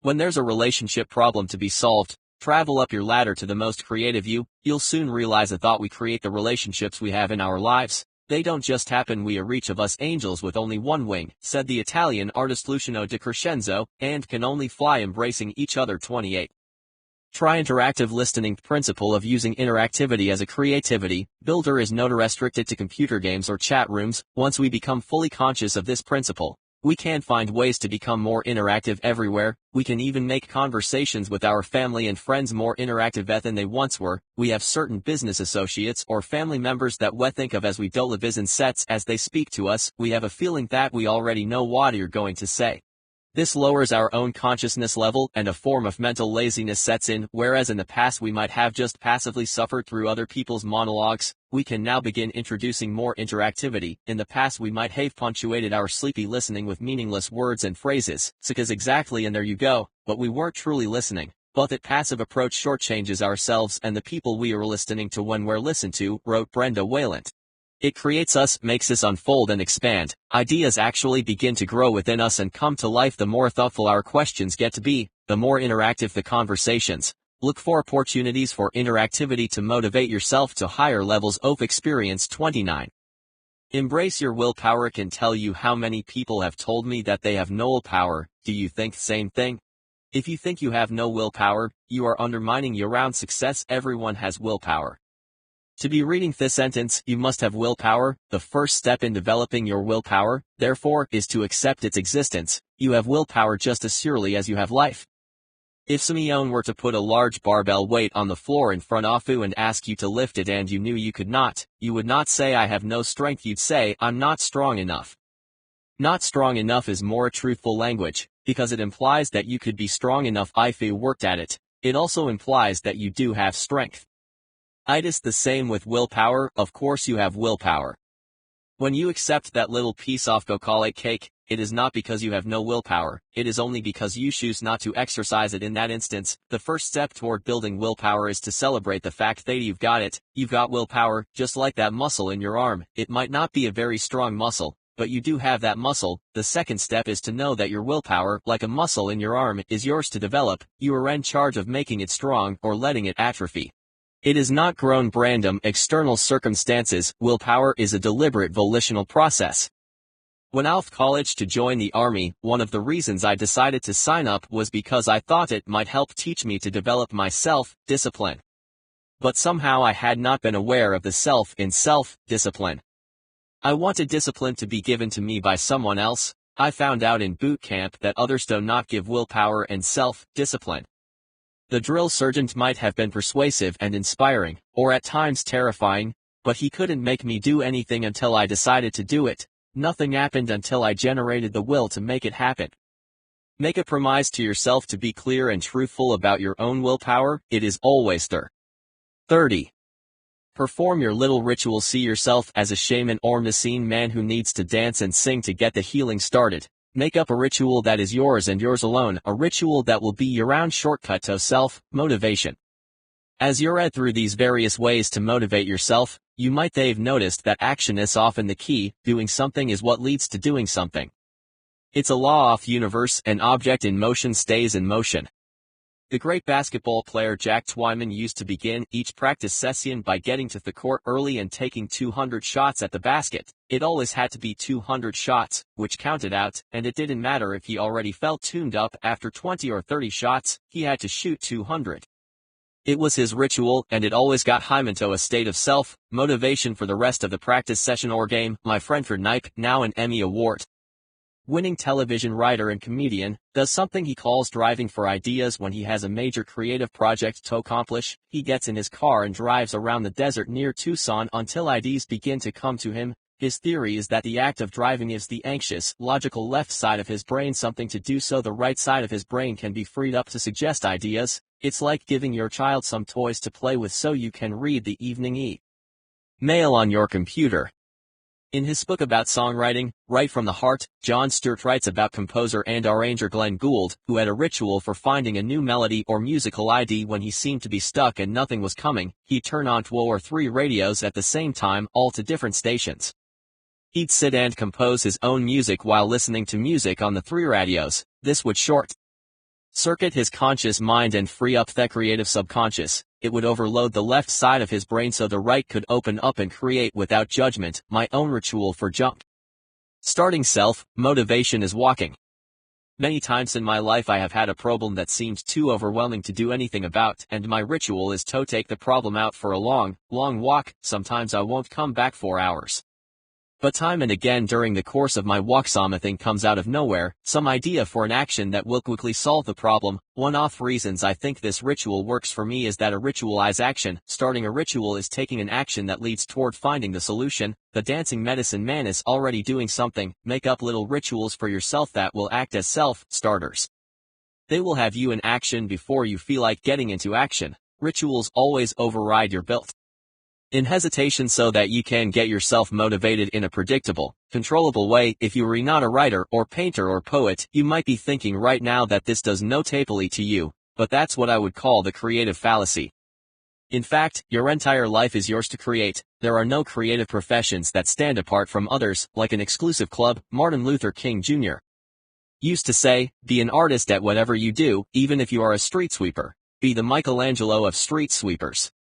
When there's a relationship problem to be solved, travel up your ladder to the most creative you. You'll soon realize that we create the relationships we have in our lives. They don't just happen. We are each of us angels with only one wing, said the Italian artist Luciano di Crescenzo, and can only fly embracing each other. 28. Try interactive listening. The principle of using interactivity as a creativity builder is not restricted to computer games or chat rooms. Once we become fully conscious of this principle, we can find ways to become more interactive everywhere. We can even make conversations with our family and friends more interactive than they once were. We have certain business associates or family members that we think of as we don't live in sets. As they speak to us, we have a feeling that we already know what you're going to say. This lowers our own consciousness level, and a form of mental laziness sets in. Whereas in the past we might have just passively suffered through other people's monologues, we can now begin introducing more interactivity. In the past we might have punctuated our sleepy listening with meaningless words and phrases, such as exactly and there you go, but we weren't truly listening. But that passive approach shortchanges ourselves and the people we are listening to when we're listened to, wrote Brenda Wayland. It creates us, makes us unfold and expand. Ideas actually begin to grow within us and come to life. The more thoughtful our questions get to be, the more interactive the conversations. Look for opportunities for interactivity to motivate yourself to higher levels of experience. 29. Embrace your willpower. Can tell you how many people have told me that they have no willpower. Do you think the same thing? If you think you have no willpower, you are undermining your own success. Everyone has willpower. To be reading this sentence, you must have willpower. The first step in developing your willpower, therefore, is to accept its existence. You have willpower just as surely as you have life. If Simeon were to put a large barbell weight on the floor in front of you and ask you to lift it and you knew you could not, you would not say I have no strength. You'd say I'm not strong enough. Not strong enough is more truthful language, because it implies that you could be strong enough if you worked at it. It also implies that you do have strength. It is the same with willpower. Of course you have willpower. When you accept that little piece of chocolate cake, it is not because you have no willpower, it is only because you choose not to exercise it in that instance. The first step toward building willpower is to celebrate the fact that you've got it. You've got willpower, just like that muscle in your arm. It might not be a very strong muscle, but you do have that muscle. The second step is to know that your willpower, like a muscle in your arm, is yours to develop. You are in charge of making it strong or letting it atrophy. It is not grown random external circumstances. Willpower is a deliberate volitional process. When I left college to join the Army, one of the reasons I decided to sign up was because I thought it might help teach me to develop my self-discipline. But somehow I had not been aware of the self-discipline. I wanted discipline to be given to me by someone else. I found out in boot camp that others do not give willpower and self-discipline. The drill sergeant might have been persuasive and inspiring, or at times terrifying, but he couldn't make me do anything until I decided to do it. Nothing happened until I generated the will to make it happen. Make a promise to yourself to be clear and truthful about your own willpower. It is always there. 30. Perform your little ritual. See yourself as a shaman or machine man who needs to dance and sing to get the healing started. Make up a ritual that is yours and yours alone, a ritual that will be your own shortcut to self-motivation. As you read through these various ways to motivate yourself, you might have noticed that action is often the key. Doing something is what leads to doing something. It's a law of universe. An object in motion stays in motion. The great basketball player Jack Twyman used to begin each practice session by getting to the court early and taking 200 shots at the basket. It always had to be 200 shots, which counted out, and it didn't matter if he already felt tuned up after 20 or 30 shots, he had to shoot 200. It was his ritual, and it always got him into a state of self-motivation for the rest of the practice session or game. My friend Fred Knipe, now an Emmy Award winning television writer and comedian, does something he calls driving for ideas. When he has a major creative project to accomplish, he gets in his car and drives around the desert near Tucson until ideas begin to come to him. His theory is that the act of driving gives the anxious, logical left side of his brain something to do so the right side of his brain can be freed up to suggest ideas. It's like giving your child some toys to play with so you can read the evening email on your computer. In his book about songwriting, Right from the Heart, Jon Stewart writes about composer and arranger Glenn Gould, who had a ritual for finding a new melody or musical idea. When he seemed to be stuck and nothing was coming, he'd turn on 2 or 3 radios at the same time, all to different stations. He'd sit and compose his own music while listening to music on the 3 radios. This would short-circuit his conscious mind and free up the creative subconscious. It would overload the left side of his brain so the right could open up and create without judgment. My own ritual for starting self-motivation is walking. Many times in my life I have had a problem that seemed too overwhelming to do anything about, and my ritual is to take the problem out for a long walk. Sometimes I won't come back for hours. But time and again during the course of my walk something comes out of nowhere, some idea for an action that will quickly solve the problem. One-off reasons I think this ritual works for me is that a ritualized action, starting a ritual is taking an action that leads toward finding the solution. The dancing medicine man is already doing something. Make up little rituals for yourself that will act as self-starters. They will have you in action before you feel like getting into action. Rituals always override your built-in hesitation so that you can get yourself motivated in a predictable, controllable way. If you are not a writer or painter or poet, you might be thinking right now that this does no tapely to you, but that's what I would call the creative fallacy. In fact, your entire life is yours to create. There are no creative professions that stand apart from others, like an exclusive club. Martin Luther King Jr. used to say, be an artist at whatever you do, even if you are a street sweeper. Be the Michelangelo of street sweepers.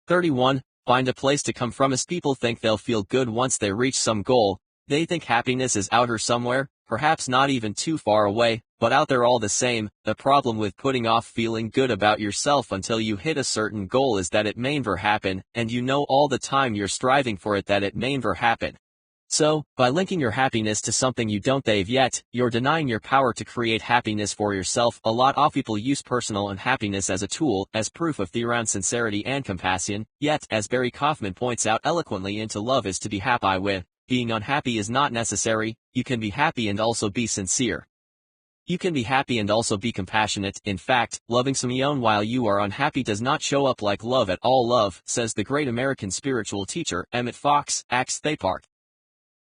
31. Find a place to come from. As people think they'll feel good once they reach some goal, they think happiness is out here somewhere, perhaps not even too far away, but out there all the same. The problem with putting off feeling good about yourself until you hit a certain goal is that it may never happen, and you know all the time you're striving for it that it may never happen. So, by linking your happiness to something you don't have yet, you're denying your power to create happiness for yourself. A lot of people use personal unhappiness as a tool, as proof of their own sincerity and compassion, yet, as Barry Kaufman points out eloquently, into love is to be happy with. Being unhappy is not necessary. You can be happy and also be sincere. You can be happy and also be compassionate. In fact, loving someone while you are unhappy does not show up like love at all. Love, says the great American spiritual teacher, Emmett Fox, acts they part.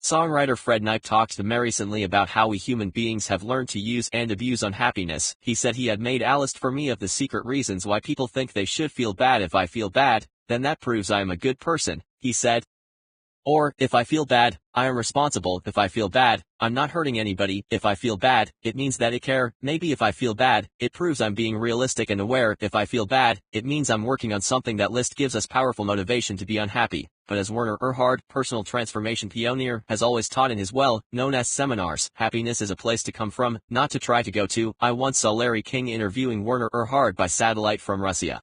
Songwriter Fred Knipe talked to me recently about how we human beings have learned to use and abuse unhappiness. He said he had made a list for me of the secret reasons why people think they should feel bad. If I feel bad, then that proves I am a good person, he said. Or, if I feel bad, I am responsible. If I feel bad, I'm not hurting anybody. If I feel bad, it means that I care. Maybe if I feel bad, it proves I'm being realistic and aware. If I feel bad, it means I'm working on something. That list gives us powerful motivation to be unhappy. But as Werner Erhard, personal transformation pioneer, has always taught in his well-known seminars, happiness is a place to come from, not to try to go to. I once saw Larry King interviewing Werner Erhard by satellite from Russia.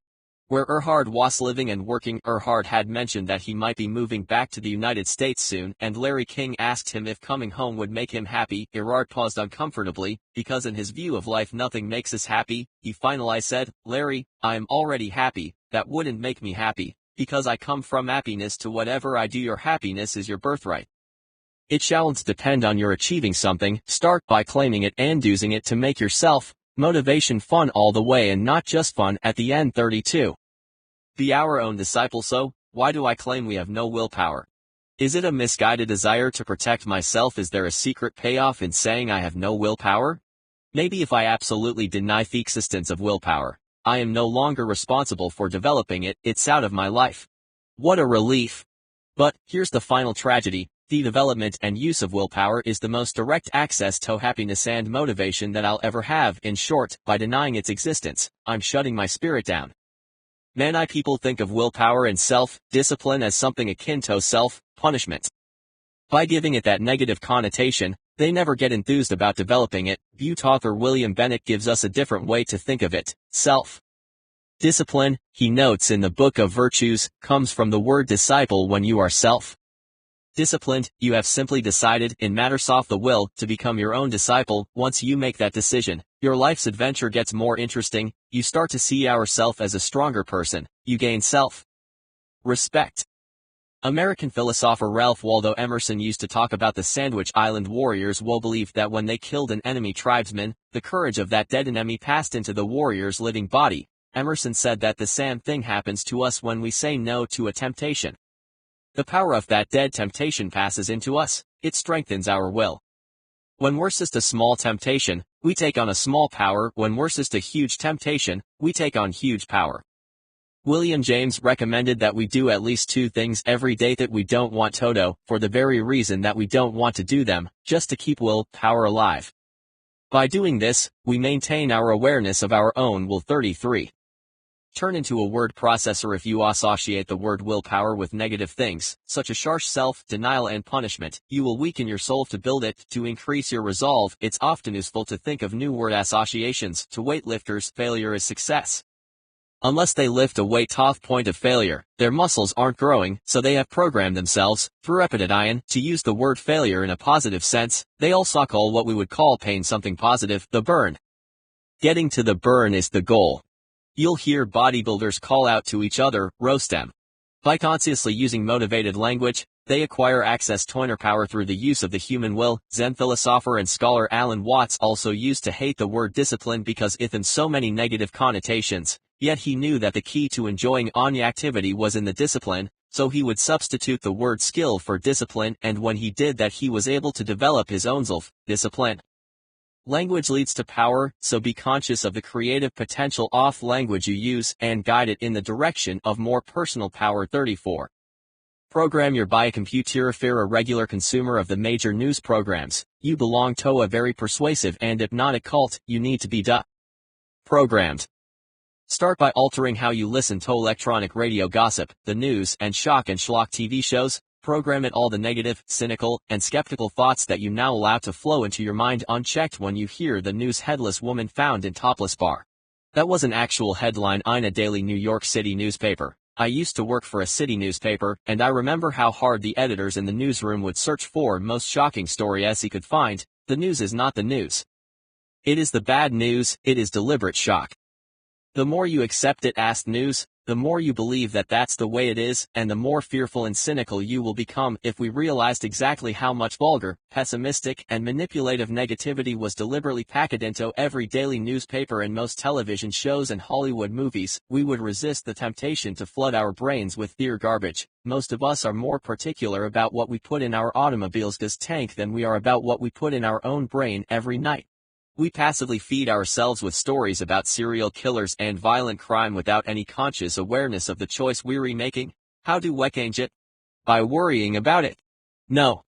where Erhard was living and working. Erhard had mentioned that he might be moving back to the United States soon, and Larry King asked him if coming home would make him happy. Erhard paused uncomfortably, because in his view of life nothing makes us happy. He finally said, "Larry, I am already happy. That wouldn't make me happy, because I come from happiness to whatever I do. Your happiness is your birthright. It shalln't depend on your achieving something. Start by claiming it and using it to make yourself motivation fun all the way and not just fun at the end." 32. Be our own disciple. So, why do I claim we have no willpower? Is it a misguided desire to protect myself? Is there a secret payoff in saying I have no willpower? Maybe if I absolutely deny the existence of willpower, I am no longer responsible for developing it. It's out of my life. What a relief. But, here's the final tragedy. The development and use of willpower is the most direct access to happiness and motivation that I'll ever have. In short, by denying its existence, I'm shutting my spirit down. Many people think of willpower and self-discipline as something akin to self-punishment. By giving it that negative connotation, they never get enthused about developing it. Butte author William Bennett gives us a different way to think of it. Self-discipline, he notes in the Book of Virtues, comes from the word disciple. When you are self-disciplined, you have simply decided, in matters of the will, to become your own disciple. Once you make that decision, your life's adventure gets more interesting. You start to see yourself as a stronger person. You gain self-respect. American philosopher Ralph Waldo Emerson used to talk about the Sandwich Island warriors who believed that when they killed an enemy tribesman, the courage of that dead enemy passed into the warrior's living body. Emerson said that the same thing happens to us when we say no to a temptation. The power of that dead temptation passes into us. It strengthens our will. When we're just a small temptation, we take on a small power. When we're just a huge temptation, we take on huge power. William James recommended that we do at least 2 things every day that we don't want to do, for the very reason that we don't want to do them, just to keep will power alive. By doing this, we maintain our awareness of our own will. 33. Turn into a word processor. If you associate the word willpower with negative things, such as harsh self-denial and punishment, you will weaken your soul. To build it, to increase your resolve, it's often useful to think of new word associations. To weightlifters, failure is success. Unless they lift a weight to the point of failure, their muscles aren't growing, so they have programmed themselves, through repetition, to use the word failure in a positive sense. They also call what we would call pain something positive, the burn. Getting to the burn is the goal. You'll hear bodybuilders call out to each other, roast them. By consciously using motivated language, they acquire access to inner power through the use of the human will. Zen philosopher and scholar Alan Watts also used to hate the word discipline because it had so many negative connotations, yet he knew that the key to enjoying any activity was in the discipline, so he would substitute the word skill for discipline, and when he did that he was able to develop his own self-discipline. Language leads to power, so be conscious of the creative potential of language you use and guide it in the direction of more personal power. 34. Program your computer. If you're a regular consumer of the major news programs, you belong to a very persuasive and hypnotic cult. You need to be programmed. Start by altering how you listen to electronic radio gossip, the news, and shock and schlock TV shows. Program it all the negative, cynical, and skeptical thoughts that you now allow to flow into your mind unchecked. When you hear the news headless woman found in topless bar. That was an actual headline in a daily New York City newspaper. I used to work for a city newspaper, and I remember how hard the editors in the newsroom would search for most shocking story as he could find. The news is not the news. It is the bad news. It is deliberate shock. The more you accept it as news, the more you believe that that's the way it is, and the more fearful and cynical you will become. If we realized exactly how much vulgar, pessimistic, and manipulative negativity was deliberately packed into every daily newspaper and most television shows and Hollywood movies, we would resist the temptation to flood our brains with fear garbage. Most of us are more particular about what we put in our automobile's gas tank than we are about what we put in our own brain every night. We passively feed ourselves with stories about serial killers and violent crime without any conscious awareness of the choice we're making. How do we change it? By worrying about it. No.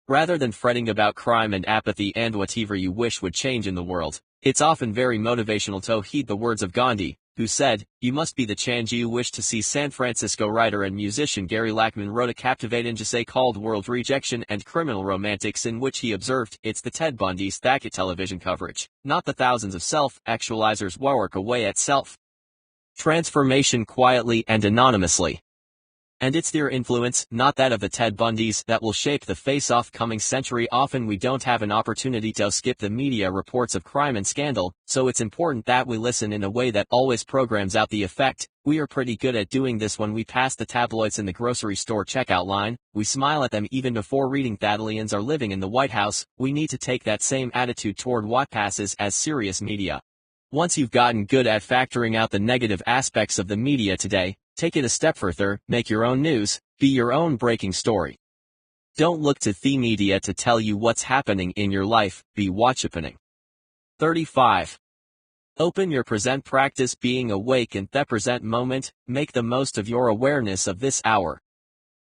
Rather than fretting about crime and apathy and whatever you wish would change in the world, it's often very motivational to heed the words of Gandhi, who said, "You must be the change you wish to see." San Francisco writer and musician Gary Lackman wrote a captivating essay called World Rejection and Criminal Romantics, in which he observed, "It's the Ted Bundy's that television coverage, not the thousands of self-actualizers who work away at self Transformation quietly and anonymously. And it's their influence, not that of the Ted Bundys, that will shape the face-off coming century. Often we don't have an opportunity to skip the media reports of crime and scandal, so it's important that we listen in a way that always programs out the effect. We are pretty good at doing this when we pass the tabloids in the grocery store checkout line. We smile at them even before reading that aliens are living in the White House. We need to take that same attitude toward what passes as serious media. Once you've gotten good at factoring out the negative aspects of the media today, take it a step further, make your own news, be your own breaking story. Don't look to the media to tell you what's happening in your life, be watch-happening. 35. Open your present. Practice being awake in the present moment, make the most of your awareness of this hour.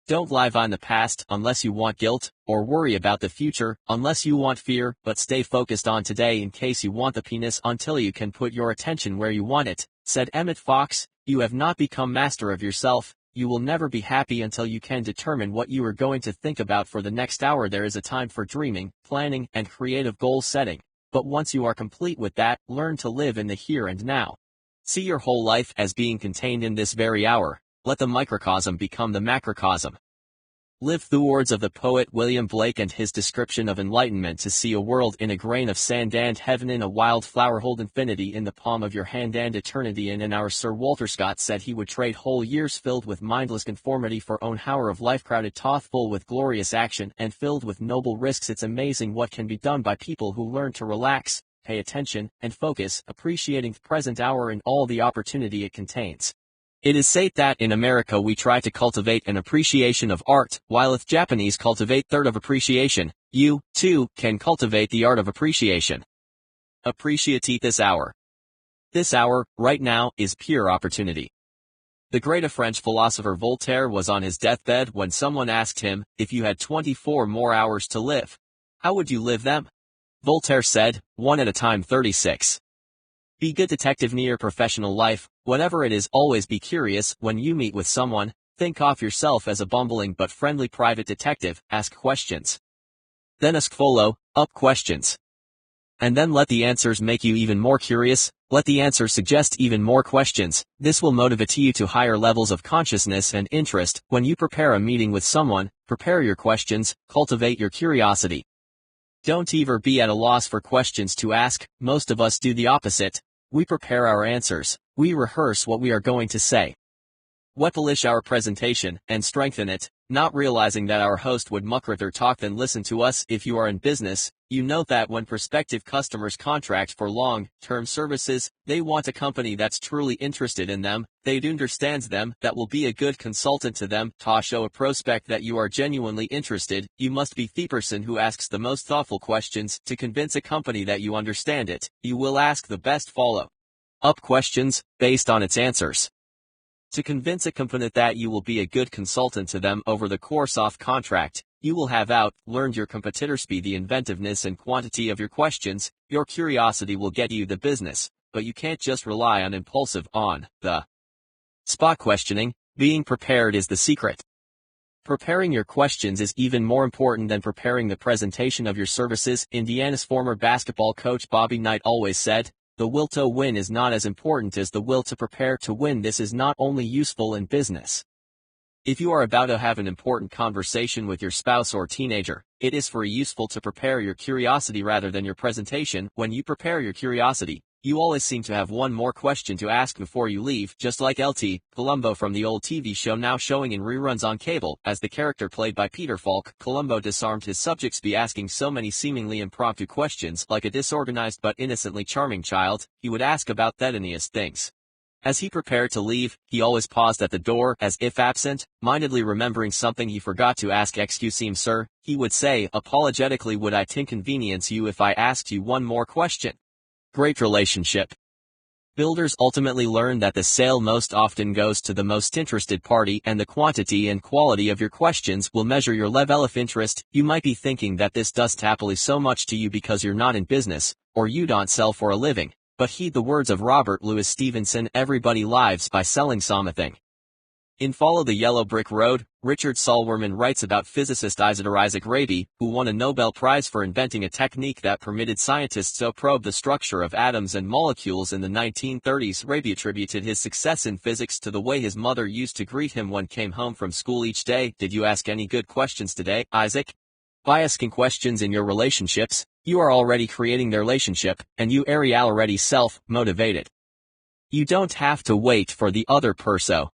Don't live on the past unless you want guilt, or worry about the future unless you want fear, but stay focused on today in case you want the penis until you can put your attention where you want it, said Emmett Fox. You have not become master of yourself. You will never be happy until you can determine what you are going to think about for the next hour. There is a time for dreaming, planning, and creative goal setting. But once you are complete with that, learn to live in the here and now. See your whole life as being contained in this very hour. Let the microcosm become the macrocosm. Live the words of the poet William Blake and his description of enlightenment: to see a world in a grain of sand and heaven in a wild flower, hold infinity in the palm of your hand and eternity in an hour. Sir Walter Scott said he would trade whole years filled with mindless conformity for own hour of life crowded full with glorious action and filled with noble risks. It's amazing what can be done by people who learn to relax, pay attention, and focus, appreciating the present hour and all the opportunity it contains. It is said that in America we try to cultivate an appreciation of art, while if Japanese cultivate third of appreciation, you, too, can cultivate the art of appreciation. Appreciate this hour. This hour, right now, is pure opportunity. The great French philosopher Voltaire was on his deathbed when someone asked him, if you had 24 more hours to live, how would you live them? Voltaire said, one at a time. 36. Be good detective in your professional life, whatever it is. Always be curious. When you meet with someone, think of yourself as a bumbling but friendly private detective. Ask questions. Then ask follow-up questions. And then let the answers make you even more curious. Let the answers suggest even more questions. This will motivate you to higher levels of consciousness and interest. When you prepare a meeting with someone, prepare your questions, cultivate your curiosity. Don't ever be at a loss for questions to ask. Most of us do the opposite. We prepare our answers. We rehearse what we are going to say. We polish our presentation and strengthen it, not realizing that our host would much rather talk than listen to us. If you are in business, you know that when prospective customers contract for long-term services, they want a company that's truly interested in them, that understands them, that will be a good consultant to them. To show a prospect that you are genuinely interested, you must be the person who asks the most thoughtful questions. To convince a company that you understand it, you will ask the best follow-up questions, based on its answers. To convince a company that you will be a good consultant to them over the course of contract, you will have learned your competitors. Be the inventiveness and quantity of your questions. Your curiosity will get you the business, but you can't just rely on impulsive, on-the-spot questioning. Being prepared is the secret. Preparing your questions is even more important than preparing the presentation of your services. Indiana's former basketball coach Bobby Knight always said, the will to win is not as important as the will to prepare to win. This is not only useful in business. If you are about to have an important conversation with your spouse or teenager, it is very useful to prepare your curiosity rather than your presentation. When you prepare your curiosity, you always seem to have one more question to ask before you leave, just like L.T. Columbo from the old TV show now showing in reruns on cable. As the character played by Peter Falk, Columbo disarmed his subjects by asking so many seemingly impromptu questions. Like a disorganized but innocently charming child, he would ask about the tiniest things. As he prepared to leave, he always paused at the door, as if absent-mindedly remembering something he forgot to ask. Excuse me, sir, he would say apologetically, would I inconvenience you if I asked you one more question? Great relationship builders ultimately learn that the sale most often goes to the most interested party, and the quantity and quality of your questions will measure your level of interest. You might be thinking that this does happily so much to you because you're not in business, or you don't sell for a living, but heed the words of Robert Louis Stevenson, everybody lives by selling something. In Follow the Yellow Brick Road, Richard Sulwerman writes about physicist Isaac Rabi, who won a Nobel Prize for inventing a technique that permitted scientists to probe the structure of atoms and molecules in the 1930s. Rabi attributed his success in physics to the way his mother used to greet him when came home from school each day. Did you ask any good questions today, Isaac? By asking questions in your relationships, you are already creating their relationship, and you are already self-motivated. You don't have to wait for the other person